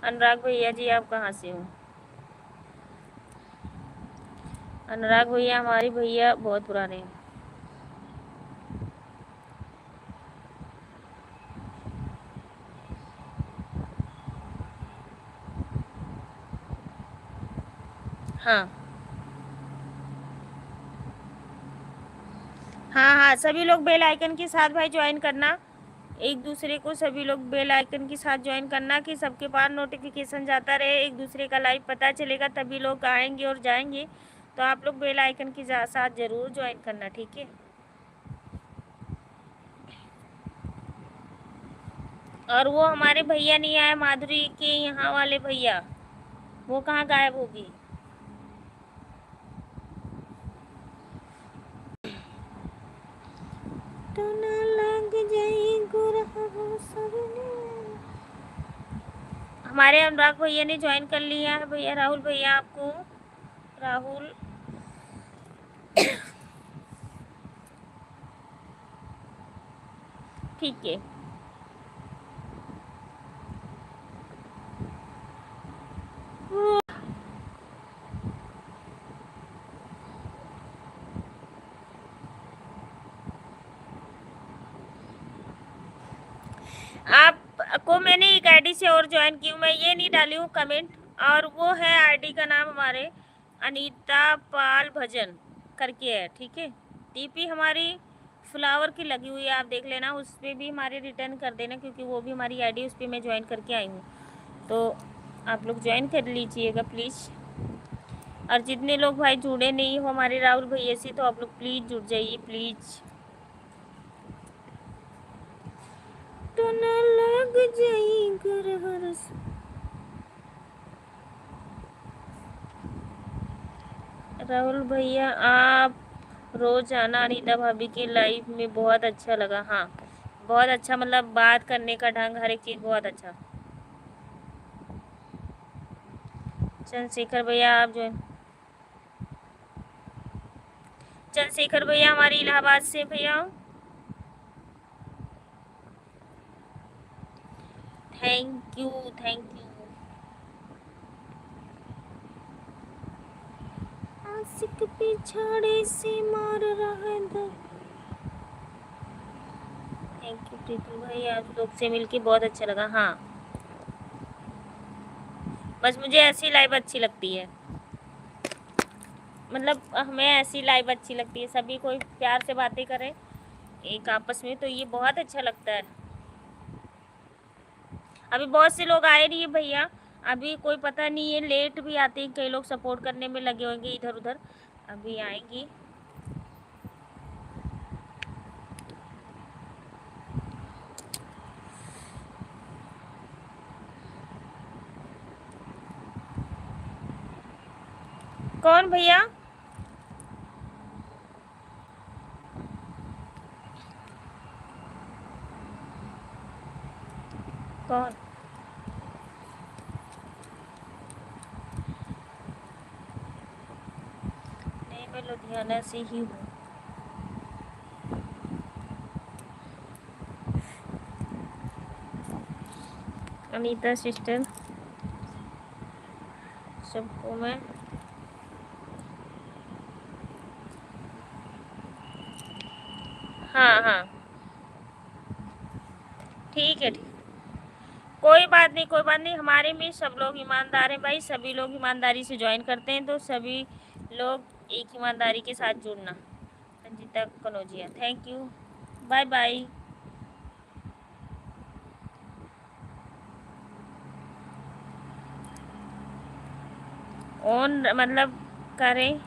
A: अनुराग भैया जी आप कहाँ से हो अनुराग भैया हमारी भैया बहुत पुराने हैं हाँ हाँ हाँ सभी लोग बेल आइकन के साथ भाई ज्वाइन करना एक दूसरे को सभी लोग बेल आइकन के साथ ज्वाइन करना कि सबके पास नोटिफिकेशन जाता रहे एक दूसरे का लाइव पता चलेगा तभी लोग आएंगे और जाएंगे तो आप लोग बेल आइकन के साथ ज़रूर ज्वाइन करना ठीक है और वो हमारे भैया नहीं आए, माधुरी के यहाँ वाले भैया, वो कहाँ गायब होगी। तो ना लग जाई गुरहर सबने। हमारे अनुराग भैया ने ज्वाइन कर लिया है भैया, राहुल भैया आपको, राहुल ठीक है। आपको मैंने एक आईडी से और ज्वाइन की हूँ, मैं ये नहीं डाली हूँ कमेंट, और वो है आईडी का नाम हमारे अनीता पाल भजन करके है, ठीक है। टीपी हमारी फ्लावर की लगी हुई है, आप देख लेना, उस पर भी हमारे रिटर्न कर देना, क्योंकि वो भी हमारी आईडी, उस पर मैं ज्वाइन करके आई हूँ, तो आप लोग ज्वाइन कर लीजिएगा प्लीज़। और जितने लोग भाई जुड़े नहीं हो हमारे राहुल भैया से, तो आप लोग प्लीज़ जुड़ जाइए प्लीज़। तो न लग जाई गुरहर। राहुल भैया आप रोज आना अनीता भाभी की लाइफ में, बहुत अच्छा लगा। हाँ बहुत अच्छा, मतलब बात करने का ढंग, हर एक चीज़ बहुत अच्छा। चंद्रशेखर भैया आप जो, चंद्रशेखर भैया हमारे इलाहाबाद से भैया, थैंक यू थैंक यू। आशिक पिछाड़े से मार रहा है। थैंक यू प्रीतम भाई, आप लोग से मिलके बहुत अच्छा लगा। हाँ बस मुझे ऐसी लाइव अच्छी लगती है, मतलब हमें ऐसी लाइव अच्छी लगती है, सभी कोई प्यार से बातें करे एक आपस में, तो ये बहुत अच्छा लगता है। अभी बहुत से लोग आए नहीं है भैया, अभी कोई पता नहीं है, लेट भी आते हैं, कई लोग सपोर्ट करने में लगे होंगे इधर उधर, अभी आएंगी। कौन भैया? कौन? नहीं मैं लुधियाना से ही हूँ। अनीता सिस्टर सबको मैं, हाँ हाँ ठीक है ठीक, कोई बात नहीं कोई बात नहीं, हमारे में सब लोग ईमानदार हैं भाई, सभी लोग ईमानदारी से ज्वाइन करते हैं, तो सभी लोग एक ईमानदारी के साथ जुड़ना। Ranjita Kanaujia thank you, bye bye. On मतलब करें,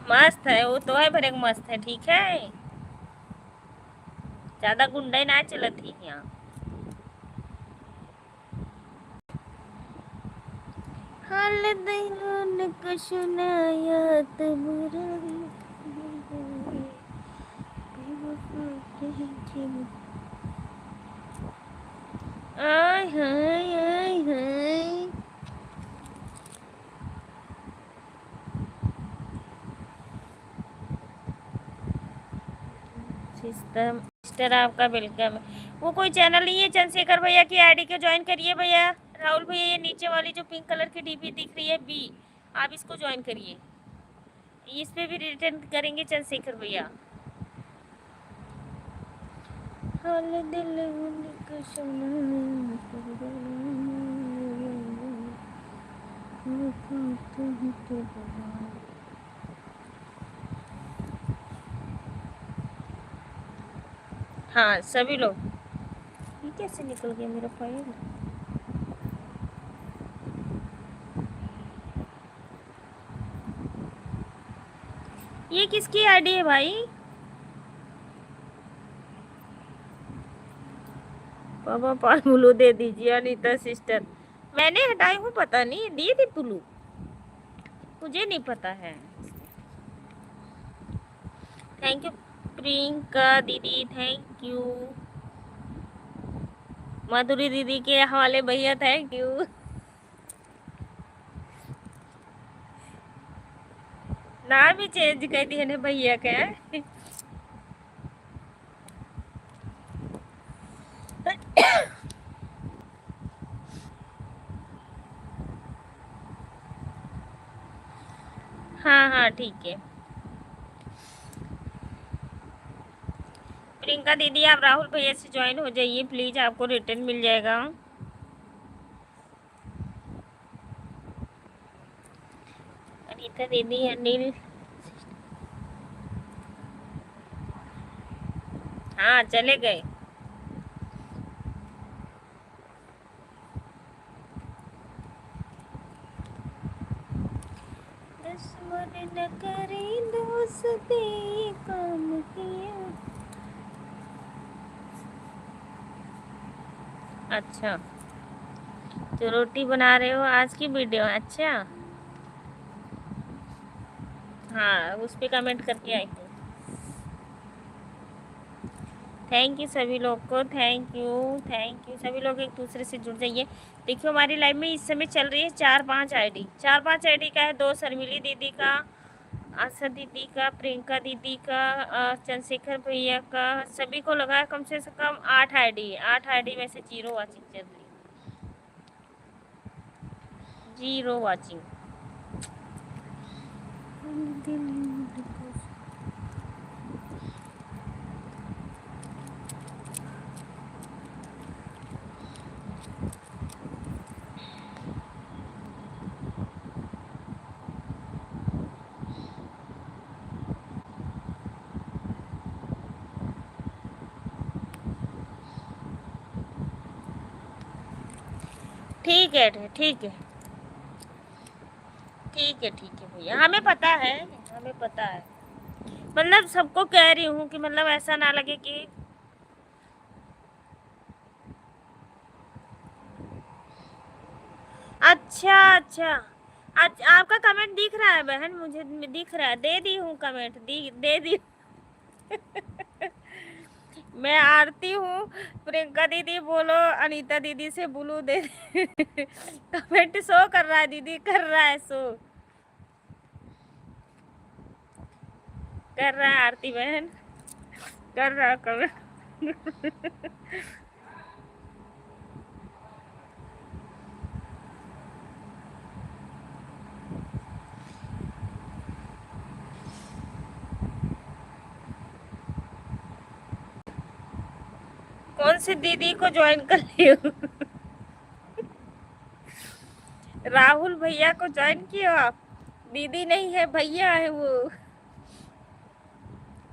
A: मस्त है वो तो है, भरे मस्त है, ठीक है, ज़्यादा गुंडे ना चलत ही यहाँ। हाल दिलों को सुनाया तो बुरा आय हाय आय हाय। सिस्टम सिस्टर आपका वेलकम है। वो कोई चैनल नहीं है, चंद्रशेखर भैया की आईडी को ज्वाइन करिए भैया। राहुल भैया ये नीचे वाली जो पिंक कलर की डीपी दिख रही है बी, आप इसको ज्वाइन करिए, इस पे भी रिटर्न करेंगे चंद्रशेखर भैया। हाल दिल को सुना हाँ सभी लोग। ये कैसे निकल गया मेरा फाइल? ये किसकी आईडी है भाई? पापा पाल ब्लू दे दीजिए अनीता सिस्टर। मैंने हटाई हूँ, पता नहीं दी थी ब्लू, मुझे नहीं पता है। थैंक यू प्रियंका दीदी, थैंक यू। माधुरी दीदी के हवाले भैया थैंक यू। नाम भी चेंज कर दिए ने भैया के। हाँ हाँ ठीक है। प्रियंका दीदी आप राहुल भैया से ज्वाइन हो जाइए प्लीज, आपको रिटर्न मिल जाएगा। अनीता दीदी अनिल, हाँ चले गए। दुश्मन न करे दोस्ती काम किया। अच्छा तो रोटी बना रहे हो आज की वीडियो? अच्छा हाँ उस पे कमेंट करके आई हूँ। थैंक यू सभी लोग को, थैंक यू थैंक यू। सभी लोग एक दूसरे से जुड़ जाइए। देखियो हमारी लाइव में इस समय चल रही है 4-5 आईडी, 4-5 आईडी का है। 2 शर्मिली दीदी का, आशा दीदी का, प्रियंका दीदी का, चंद्रशेखर भैया का, सभी को लगा है कम से कम 8 आईडी। 8 आईडी में से 0 वॉचिंग चल रही, 0 वॉचिंग। ठीक है ठीक है ठीक है ठीक है भैया, हमें पता है, हमें पता है। मतलब सबको कह रही हूँ कि मतलब ऐसा ना लगे कि अच्छा अच्छा। अच्छा आपका कमेंट दिख रहा है बहन, मुझे दिख रहा है, दे दी हूँ कमेंट, दे दी। मैं आरती हूँ। प्रियंका दीदी बोलो अनीता दीदी से ब्लू दे। कमेंट शो कर रहा है दीदी, कर रहा है शो, कर रहा है आरती बहन, कर रहा है कमेंट। कौन सी दीदी को ज्वाइन कर रही हो? राहुल भैया को ज्वाइन किए हो आप? दीदी नहीं है भैया है वो।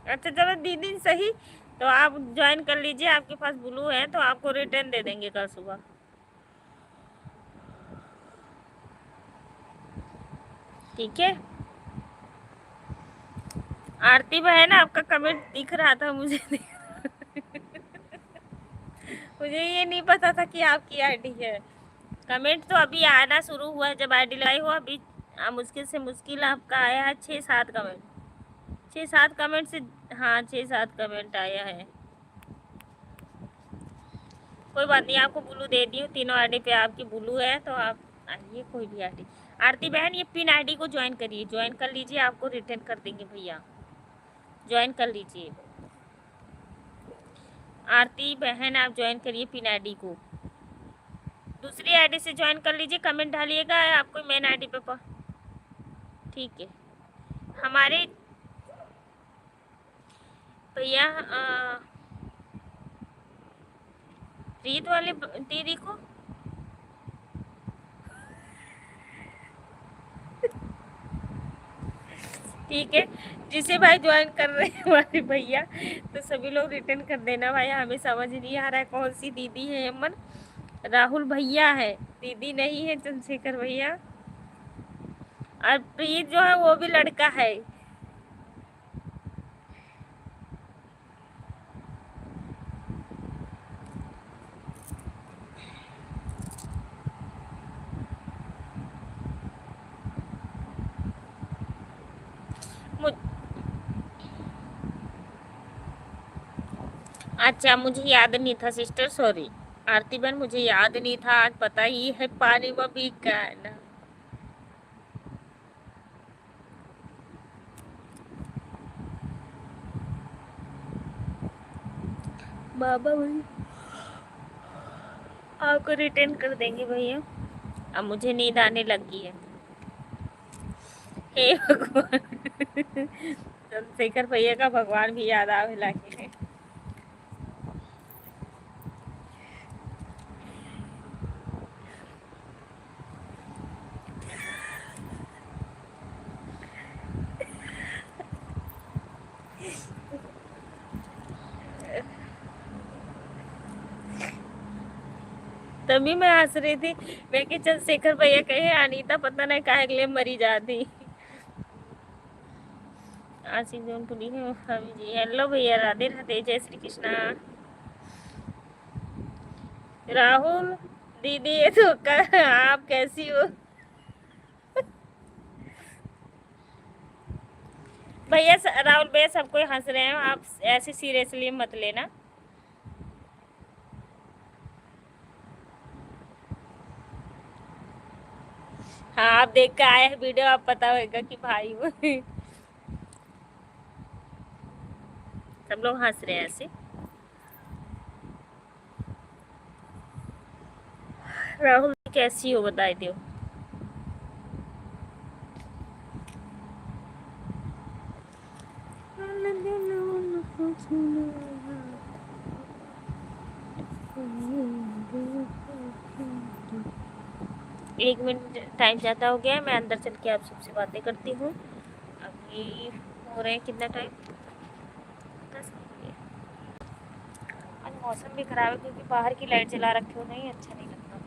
A: अच्छा चलो दीदी सही, तो आप ज्वाइन कर लीजिए, आपके पास ब्लू है तो आपको रिटर्न दे देंगे कल सुबह। ठीक है आरती बहन, आपका कमेंट दिख रहा था मुझे। मुझे ये नहीं पता था कि आपकी आईडी है। कमेंट तो अभी आना शुरू हुआ है, जब आईडी लगाई हो अभी मुश्किल से मुश्किल आपका आया है 6-7 कमेंट, 6-7 कमेंट से। हाँ 6-7 कमेंट आया है। कोई बात नहीं, आपको ब्लू दे दी हूँ, तीनों आईडी पे आपकी ब्लू है तो आप आइए कोई भी आईडी। आरती बहन ये पिन आईडी को ज्वाइन करिए, ज्वाइन कर लीजिए, आपको रिटर्न कर देंगे भैया, ज्वाइन कर लीजिए। आरती बहन आप ज्वाइन करिए पिन आईडी को, दूसरी आईडी से ज्वाइन कर लीजिए, कमेंट डालिएगा आपको मेन आईडी पे। ठीक है हमारे भैया रीत वाले दीदी को ठीक है, जिसे भाई ज्वाइन कर रहे हैं हमारे भैया, तो सभी लोग रिटर्न कर देना भाई। हमें समझ नहीं आ रहा है कौन सी दीदी है। अमन राहुल भैया है, दीदी नहीं है चंद्रशेखर भैया। और प्रीत जो है वो भी लड़का है। मुझ अच्छा, मुझे याद नहीं था सिस्टर, सॉरी। आरती बहन मुझे याद नहीं था, आज पता ही है पानी में भीग का है ना। बाबा भाई आपको रिटर्न कर देंगे भैया। अब मुझे नींद आने लगी है। हे भगवान चंद्रशेखर भैया का भगवान भी याद आवे लगे। तभी मैं हंस रही थी। मैं कि चंद्रशेखर भैया कहे अनीता पता नहीं काहे के लिए मरी जाती। आशिक जौनपुरी है भाभी जी। हेलो भैया, राधे राधे, जय श्री कृष्णा। राहुल दीदी ये तो आप कैसी हो भैया? राहुल भैया सबको हंस रहे हैं, आप ऐसे सीरियसली मत लेना। हाँ, आप देख के आए हैं वीडियो, आप पता होगा कि भाई वो सब लोग हंस रहे हैं ऐसे। राहुल कैसी हो बताई दो। एक मिनट टाइम ज़्यादा हो गया है, मैं अंदर चल के आप सबसे बातें करती हूँ। अभी हो रहे हैं कितना टाइम, 10 हो गया। आज मौसम भी खराब है क्योंकि बाहर की लाइट जला रखी हो, नहीं अच्छा नहीं लगता।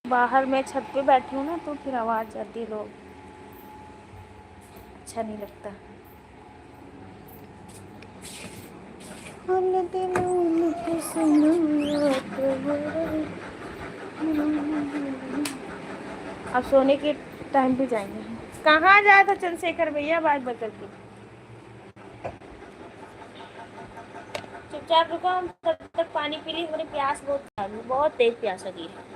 A: बाहर मैं छत पे बैठी हूँ ना, तो फिर आवाज़ आती है, लोग अच्छा नहीं लगता। अब सोने के टाइम पे जाएंगे। कहाँ जाया था चंद्रशेखर भैया बात बदल के? चुपचाप रुको, हम तब तक पानी पी ली, मेरी प्यास बहुत तेज प्यास लगी है।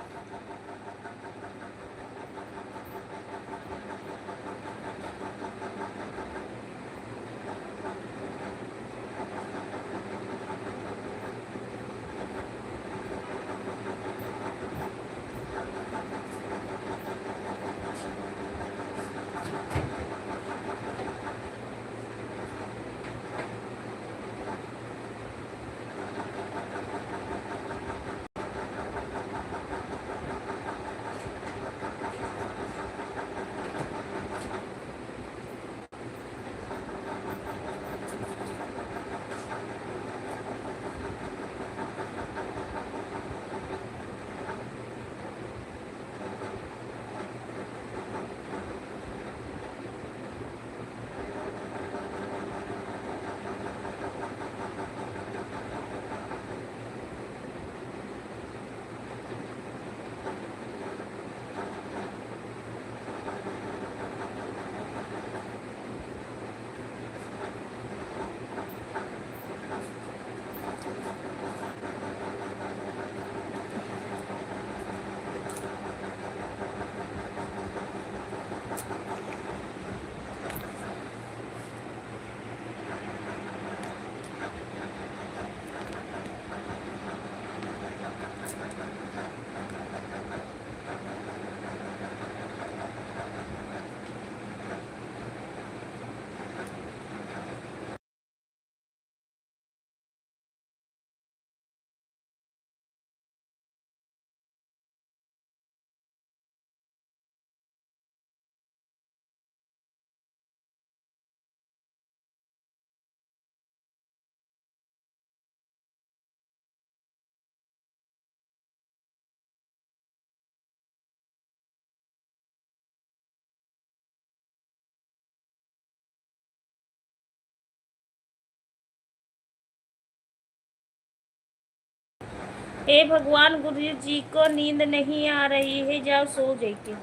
A: हे भगवान, गुरु जी को नींद नहीं आ रही है, जाओ सो जाइए।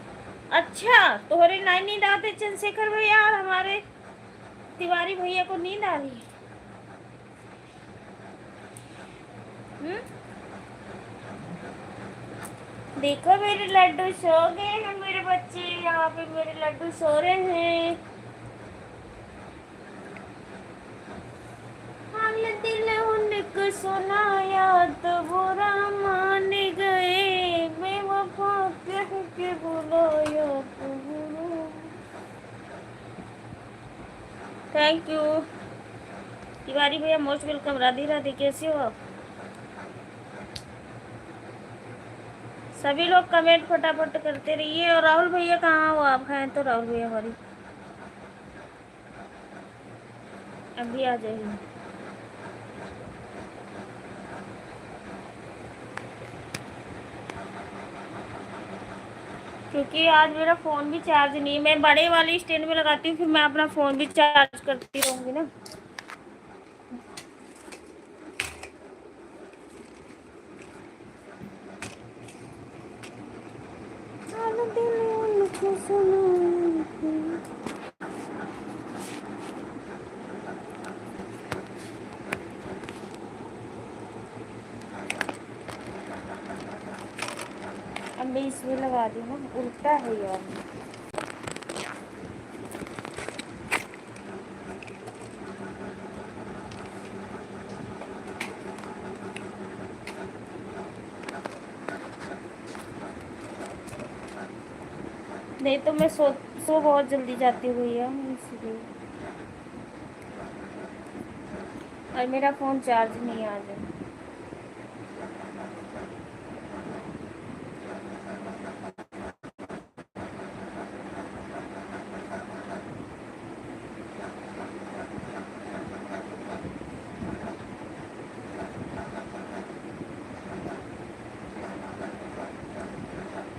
A: अच्छा, तोहरे नहीं नींद आते चंद्रशेखर भैया, और हमारे तिवारी भैया को नींद आ रही है। हम्म? देखो मेरे लड्डू सो गए हैं, मेरे बच्चे यहाँ पे मेरे लड्डू सो रहे हैं। हाल दिल उनको सुनाया तो बुरा मान गए, बेवफा कह के बुलाया तो बुरा। थैंक यू तिवारी भैया, मोस्ट वेलकम। राधे राधे, कैसे हो आप? सभी लोग कमेंट फटाफट करते रहिए। और राहुल भैया कहाँ हो आप? हैं तो राहुल भैया हमारी अभी आ जाइए। क्योंकि आज मेरा फ़ोन भी चार्ज नहीं है, मैं बड़े वाली स्टैंड में लगाती हूँ, फिर मैं अपना फ़ोन भी चार्ज करती रहूँगी ना। अब मैं इसमें लगा दी ना, उल्टा है यार। नहीं तो मैं सो बहुत जल्दी जाती हुई है इसलिए। और मेरा फ़ोन चार्ज नहीं आ रहा।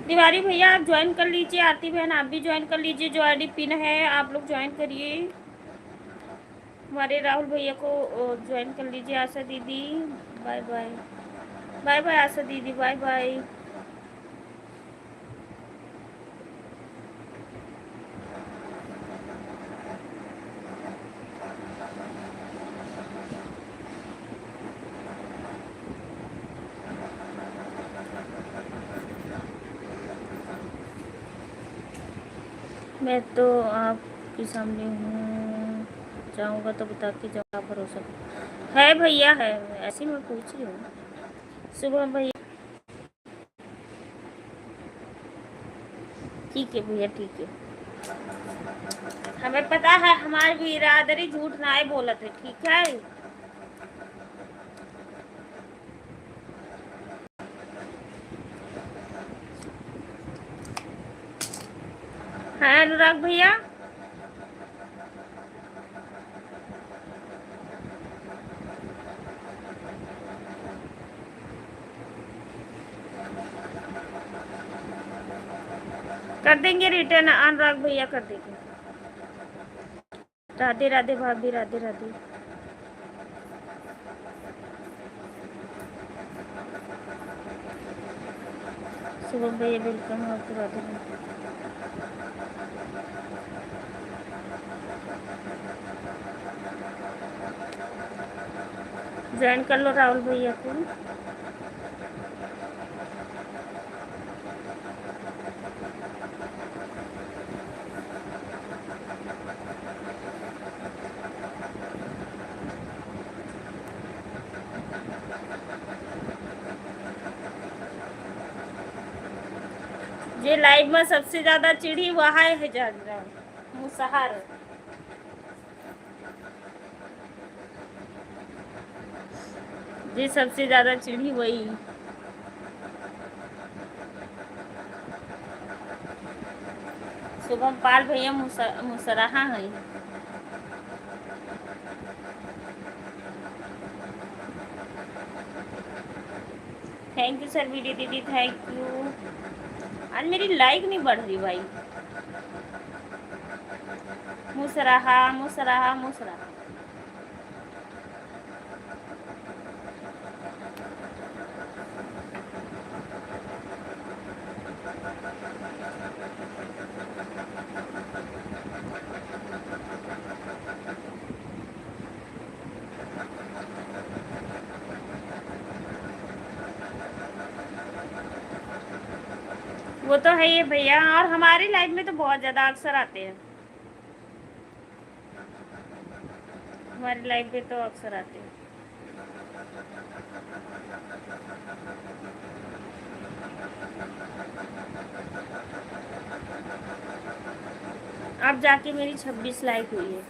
A: तिवारी भैया आप ज्वाइन कर लीजिए, आरती बहन आप भी ज्वाइन कर लीजिए, जो आईडी पिन है आप लोग ज्वाइन करिए। हमारे राहुल भैया को ज्वाइन कर लीजिए। आशा दीदी बाय बाय। बाय बाय आशा दीदी, बाय बाय। मैं तो आपके सामने हूँ, चाहूँगा तो बता के जवाब भरोसा है भैया, है ऐसे मैं पूछ रही हूँ। सुबह भैया ठीक है भैया, ठीक है। हमें पता है हमारी बिरादरी झूठ ना बोलत है, ठीक है। हाँ अनुराग भैया, कर देंगे रिटर्न, अनुराग भैया कर देंगे। राधे राधे भाभी, राधे राधे। शुभम भैया वेलकम, आपको राधे राधे। ज्वाइन कर लो राहुल भैया को। जे लाइव में सबसे ज्यादा चिड़ी वहा है जागरण मुसहर। जे सबसे ज्यादा चिड़ी वही। शुभम पाल भैया मुसराहा है। थैंक यू सर वीडियो दीदी, थैंक यू। आज मेरी लाइक नहीं बढ़ रही भाई। मुसराहा मुसराहा मुसराहा। वो तो है ही भैया, और हमारी लाइफ में तो बहुत ज़्यादा अक्सर आते हैं, हमारी लाइफ में तो अक्सर आते हैं। अब जाके मेरी 26 लाइक हुई है।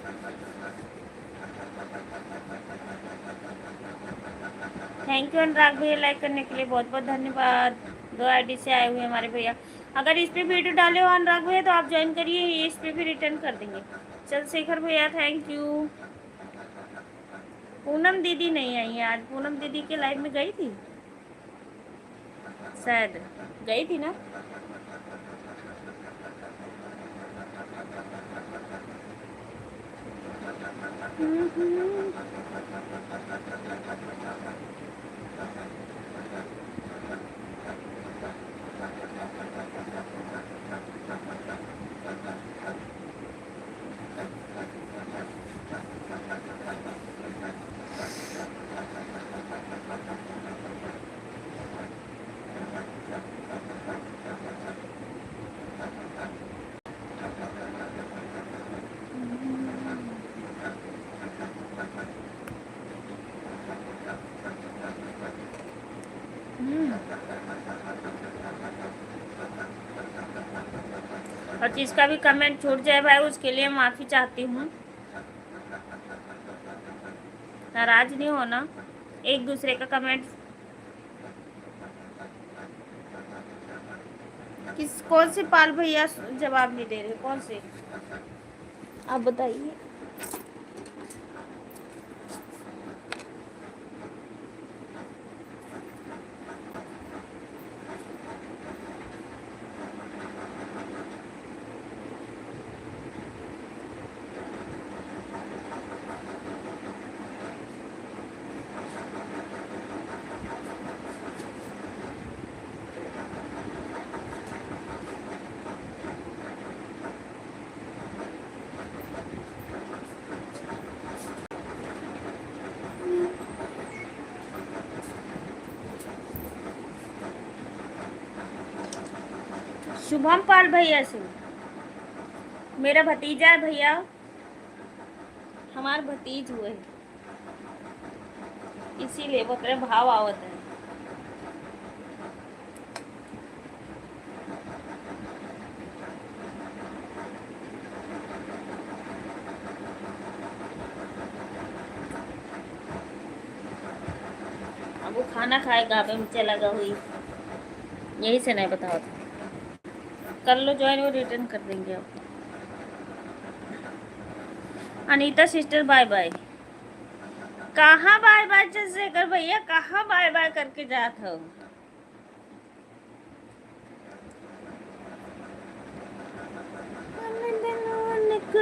A: थैंक यू अनुराग भैया लाइक करने के लिए, बहुत बहुत धन्यवाद। 2 आईडी से आए हुए हमारे भैया। अगर इस पे वीडियो डाले हो अनुराग भैया तो आप ज्वाइन करिए, इस पे भी रिटर्न कर देंगे। चंद्रशेखर भैया थैंक यू। पूनम दीदी नहीं आई है आज, पूनम दीदी के लाइव में गई थी शायद, गई थी ना। और जिसका भी कमेंट छूट जाए भाई उसके लिए माफ़ी चाहती हूँ, नाराज नहीं होना। एक दूसरे का कमेंट कौन से पाल भैया जवाब नहीं दे रहे, कौन से आप बताइए। शुभम पाल भैया से, मेरा भतीजा है भैया, हमारे भतीज हुए, इसीलिए वो तेरे भाव आवत है। अब वो खाना खाएगा, पे मुझे लगा हुई यही से नहीं बताओ था। कर लो ज्वाइन, वो रिटर्न कर देंगे आपको। Anita sister bye bye. कहाँ बाय बाय चंद्रशेखर भैया, कहाँ बाय बाय करके जात हो।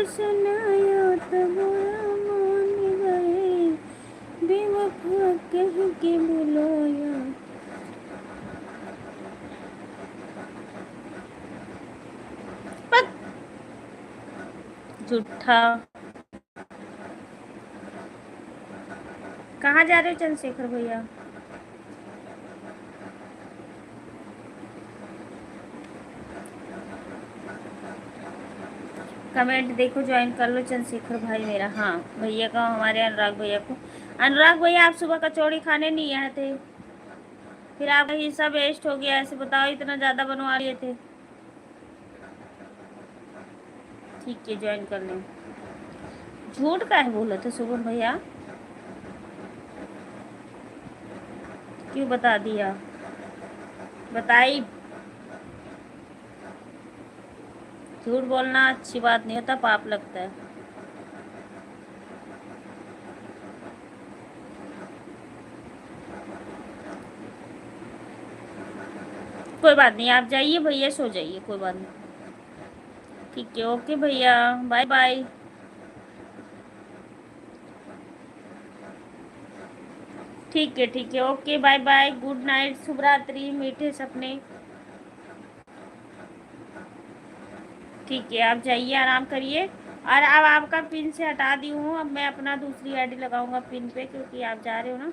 A: सुनाया तो मान गए, बेवफा कह के बुलाया। झूठा। कहाँ जा रहे हो चंद्रशेखर भैया? कमेंट देखो, ज्वाइन कर लो चंद्रशेखर भाई मेरा। हाँ भैया का, हमारे अनुराग भैया को। अनुराग भैया आप सुबह कचौड़ी खाने नहीं आए थे, फिर आपका हिस्सा वेस्ट हो गया, ऐसे बताओ, इतना ज़्यादा बनवा लिए थे। ठीक है ज्वाइन कर लें। झूठ का है बोला था शुभम भैया, क्यों बता दिया, बताई। झूठ बोलना अच्छी बात नहीं होता, पाप लगता है। कोई बात नहीं, आप जाइए भैया, सो जाइए, कोई बात नहीं। ठीक है ओके भैया, बाय बाय। ठीक है okay, bye bye, good night, शुभ रात्रि, मीठे सपने। ठीक है आप जाइए, आराम करिए। और अब आपका पिन से हटा दी हूँ, अब मैं अपना दूसरी आईडी लगाऊंगा पिन पे, क्योंकि आप जा रहे हो ना।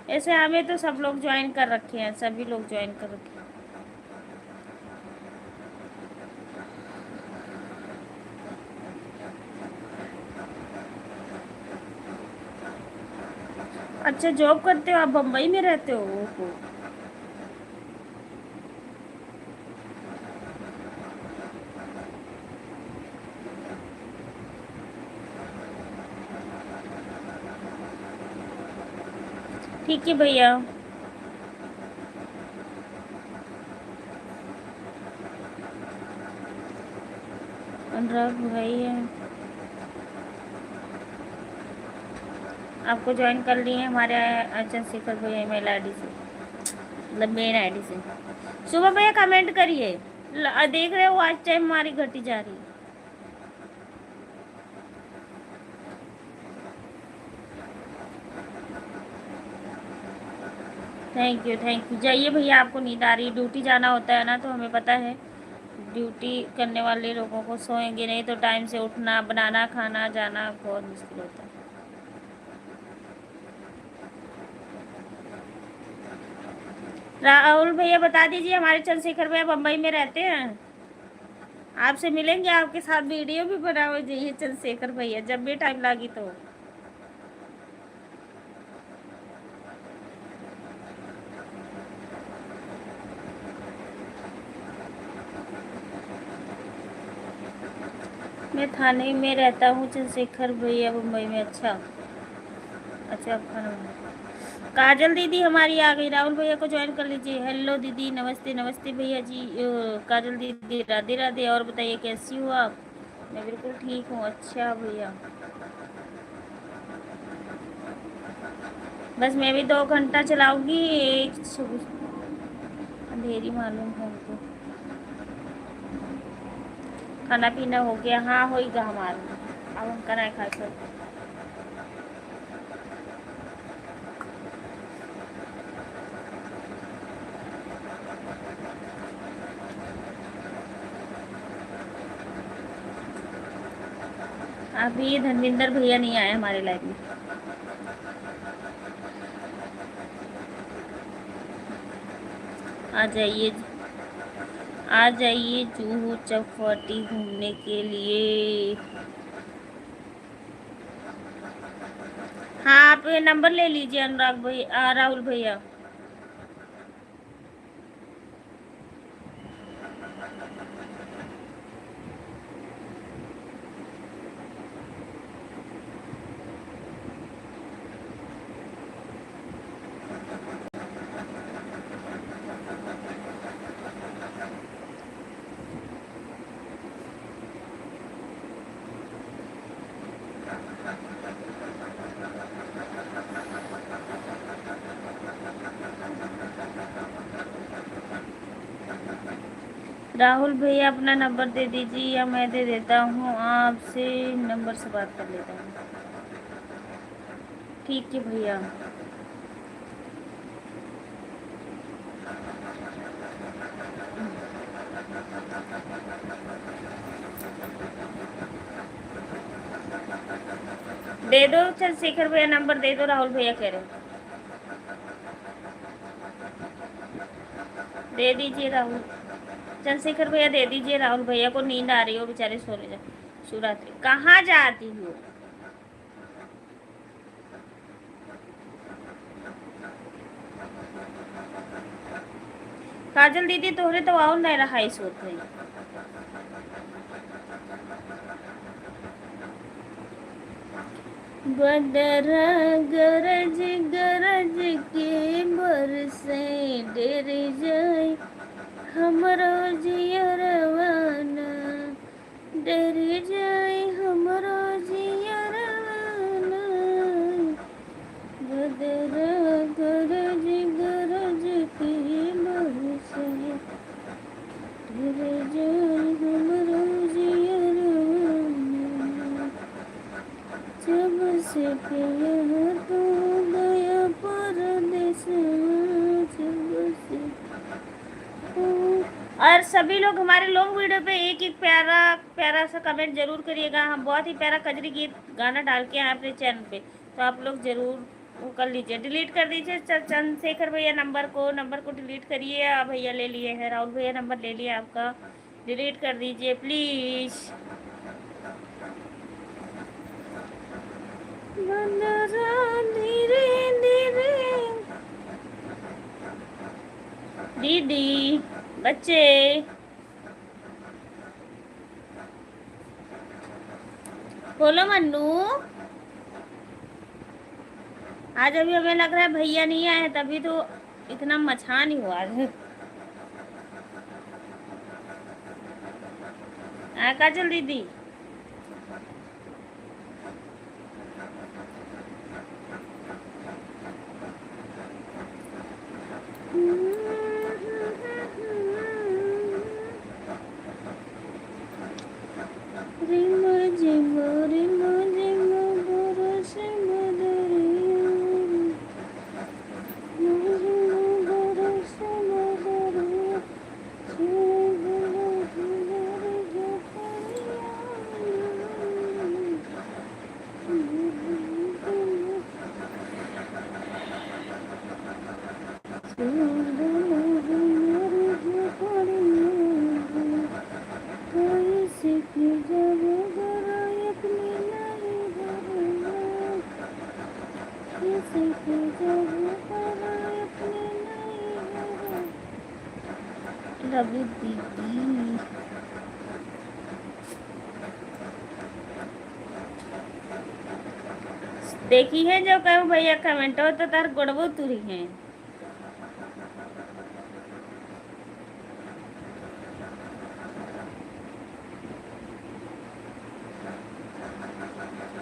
A: ऐसे हमें तो सब लोग ज्वाइन कर रखे हैं, सभी लोग ज्वाइन कर रखे हैं। अच्छा जॉब करते हो आप, बम्बई में रहते हो? ओहो। ठीक है भैया। अनुराग भैया आपको ज्वाइन कर लिए हमारे चंद्रशेखर भैया ईमेल आईडी से, मतलब मेन आईडी से। सुबह भैया कमेंट करिए, देख रहे हो आज टाइम हमारी घटी जा रही है। Thank you. जाइए भैया, आपको नींद आ रही है, ड्यूटी जाना होता है ना, तो हमें पता है ड्यूटी करने वाले लोगों को सोएंगे नहीं तो टाइम से उठना, बनाना, खाना, जाना बहुत मुश्किल होता है। राहुल भैया बता दीजिए, हमारे चंद्रशेखर भैया बम्बई में रहते हैं, आपसे मिलेंगे, आपके साथ वीडियो भी बनाओ जाइए चंद्रशेखर भैया, जब भी टाइम लगी तो। मैं थाने में रहता हूँ चंद्रशेखर भैया बम्बई में। अच्छा अच्छा, आप खाना काजल दीदी हमारी आ गई, राहुल भैया को ज्वाइन कर लीजिए। हेलो दीदी, नमस्ते नमस्ते भैया जी। काजल दीदी राधे राधे। और बताइए कैसी हो आप? मैं बिल्कुल ठीक हूँ। अच्छा भैया, बस मैं भी 2 घंटा चलाऊंगी, एक अंधेरी मालूम है हमको। खाना पीना हो गया? हाँ होगा हमारा, अब हम करा खा सकते। अभी धर्मेंद्र भैया नहीं आए हमारे लाइफ में। आ जाइए, आ जाइए जुहू चौपाटी घूमने के लिए। हाँ आप नंबर ले लीजिए अनुराग भैया, राहुल भैया। राहुल भैया अपना नंबर दे दीजिए या मैं दे देता हूँ, आपसे नंबर से बात कर लेता हूँ। ठीक है भैया। दे दो चंद्रशेखर भैया, नंबर दे दो, राहुल भैया कह रहे हो। दे दीजिए राहुल, चंद्रशेखर भैया दे दीजिए, राहुल भैया को नींद आ रही हो, बेचारे सोने जा। शिवरात्रि कहाँ जाती हो? काजल दीदी तोहरे तो आओ नहीं रहा इस वक्त है। बदरा गरज गरज के बरसे डेर जाए हमरो जियरवाना, डेर जाए हमरो जियरवाना। बदरा गरज गरज के बरसे डेर जाए हमरो जियरवाना। जब से पिया तू गया परदेस, जब से। और सभी लोग हमारे लॉन्ग वीडियो पे एक एक प्यारा प्यारा सा कमेंट जरूर करिएगा। हम बहुत ही प्यारा कजरी गीत गाना डाल के हैं अपने चैनल पे, तो आप लोग जरूर वो कर लीजिए, डिलीट कर दीजिए चंद्रशेखर भैया नंबर को डिलीट करिए। भैया ले लिए हैं, राहुल भैया नंबर ले लिया आपका, डिलीट कर दीजिए प्लीज़। धीरे दीदी, बच्चे, बोलो मन्नू। आज अभी हमें लग रहा है भैया नहीं आए तभी तो इतना मचा नहीं हुआ आज। काजल दीदी, रिमो जिमो रिमो जिमो बरस बदरिया, रिमो बरस बदरिया, झूले झूले झूले रवि दीदी, देखी है जो कहूँ भैया कमेंट हो तो तार गोड़बो तुरी है।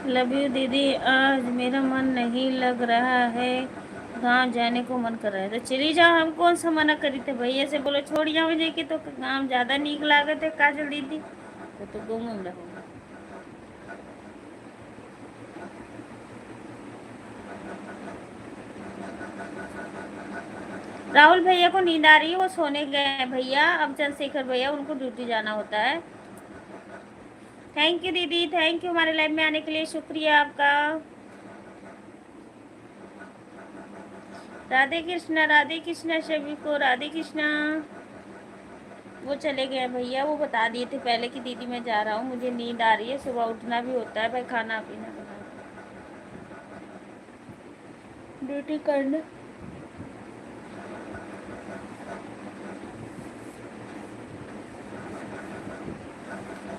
A: लव यू दीदी, आज मेरा मन नहीं लग रहा है, गांव जाने को मन कर रहा है तो चली जाओ। हम कौन सा मना करी थे, भैया से बोलो छोड़ जाओ मुझे कि तो गांव ज़्यादा नीक लागत है काजल दीदी तो गाँव में रहो। राहुल भैया को नींद आ रही है, वो सोने गए हैं भैया। अब चंद्रशेखर भैया उनको ड्यूटी जाना होता है। थैंक यू दीदी, थैंक यू हमारे लाइव में आने के लिए, शुक्रिया आपका। राधे कृष्णा सभी को राधे कृष्णा। वो चले गए भैया, वो बता दिए थे पहले कि दीदी मैं जा रहा हूँ, मुझे नींद आ रही है, सुबह उठना भी होता है भाई, खाना पीना ड्यूटी करना।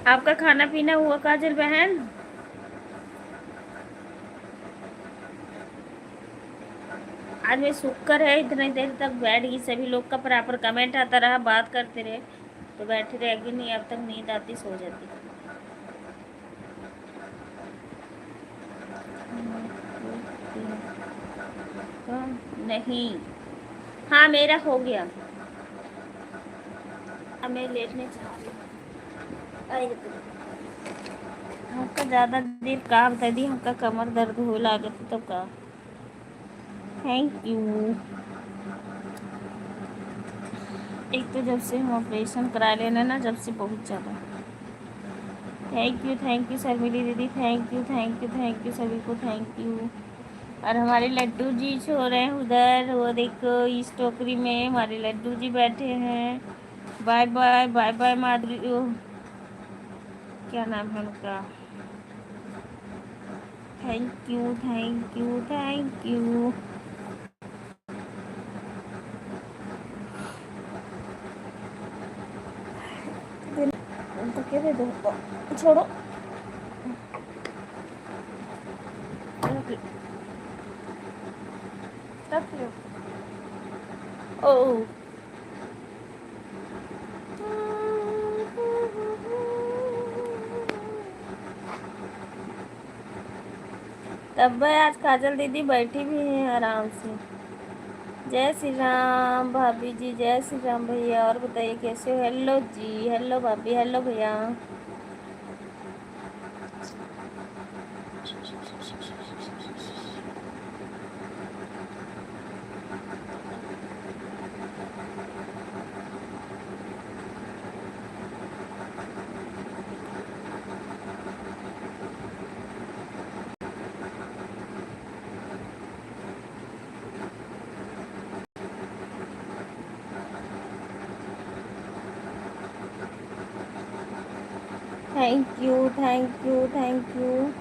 A: आपका खाना पीना हुआ काजल बहन? आज में शुक्र है, इतनी देर तक बैठ गई, सभी लोग का प्रॉपर कमेंट आता रहा, बात करते रहे तो बैठे रहेगी, नहीं अब तक नींद आती सो जाती। नहीं, हाँ मेरा हो गया, अब मैं लेटने जा रही हूँ। हमका ज़्यादा देर का बता दी, हमका कमर दर्द हो लागत तब का। Thank you. एक तो जब से हम ऑपरेशन करा लेना ना, जब से बहुत ज़्यादा। थैंक यू शर्मिली दीदी, थैंक यू सभी को थैंक यू। और हमारे लड्डू जी सो रहे हैं उधर, वो देखो इस टोकरी में हमारे लड्डू जी बैठे हैं। बाय बाय बाय बाय माधुरी, क्या नाम है उनका? Thank you thank you thank you. तो क्या दे दो, छोड़ो रख लो। ओ तब आज काजल दीदी बैठी भी हैं आराम से। जय श्री राम भाभी जी, जय श्री राम भैया। और बताइए कैसे हो? हेलो जी, हेलो भाभी, हेलो भैया। Thank you thank you thank you.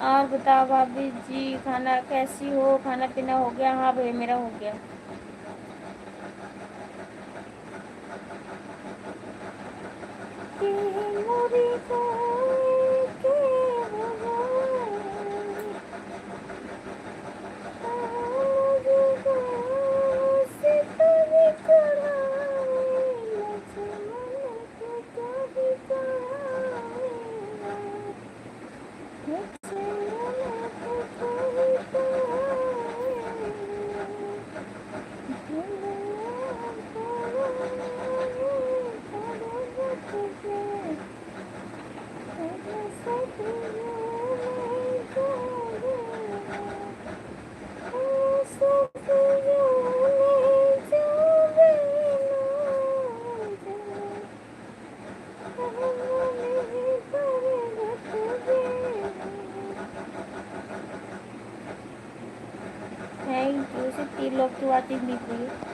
A: और बताओ भाभी जी, खाना कैसी हो, खाना पीना हो गया? हाँ भैया मेरा हो गया। Thank you. सिर्फ 3 लोग की बात दिख रही है।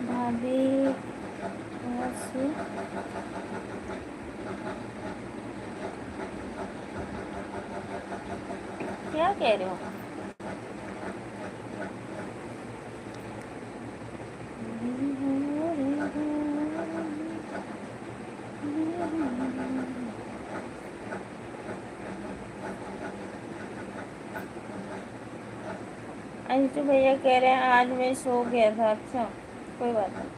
A: भाभी ऐसे क्या कह रहे हो? अंशु भैया कह रहे हैं आज मैं सो गया था। अच्छा कोई बात नहीं।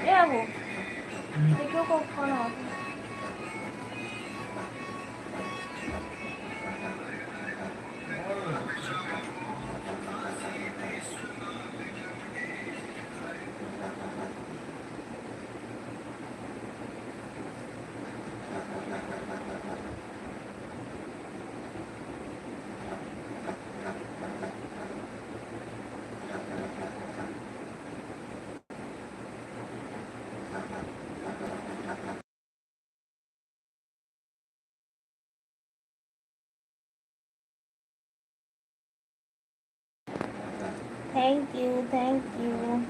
A: क्या वो देखो कौन हो? Thank you thank you.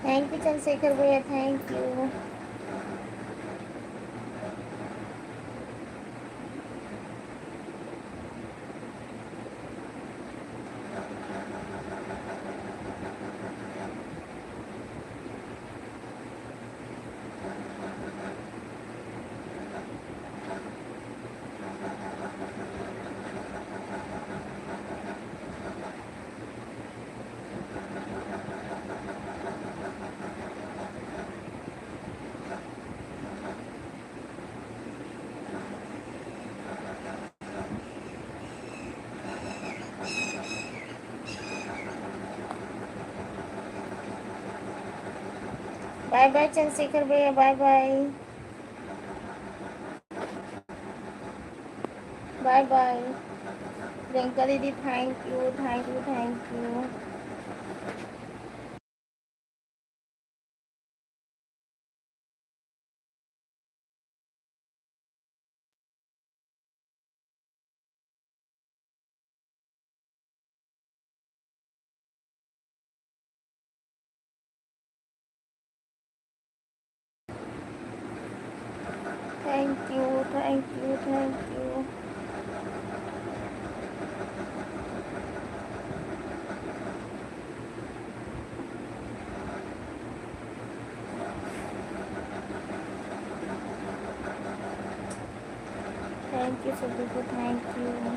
A: Thank you Chandrashekhar भैया, thank you. Bye bye Chandrashekhar भैया, bye bye bye bye. Priyanka दीदी thank you thank you thank you. Thank you thank you thank you. Thank you सभी को, thank you.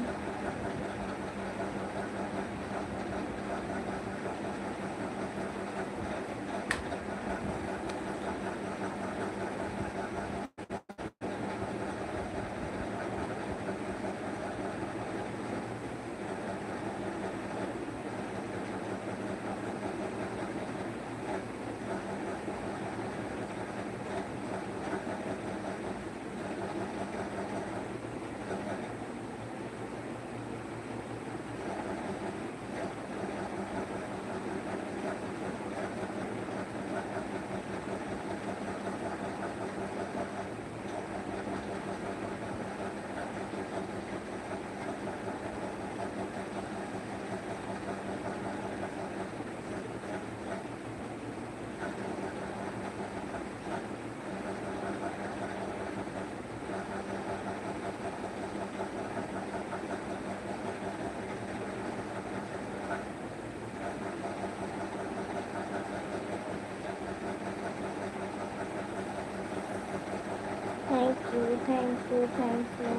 A: Thank you thank you thank you.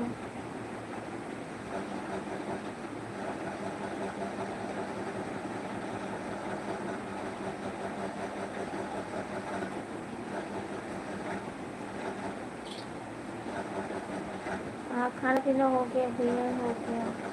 A: हाँ खाना पीना हो गया, डिनर हो गया।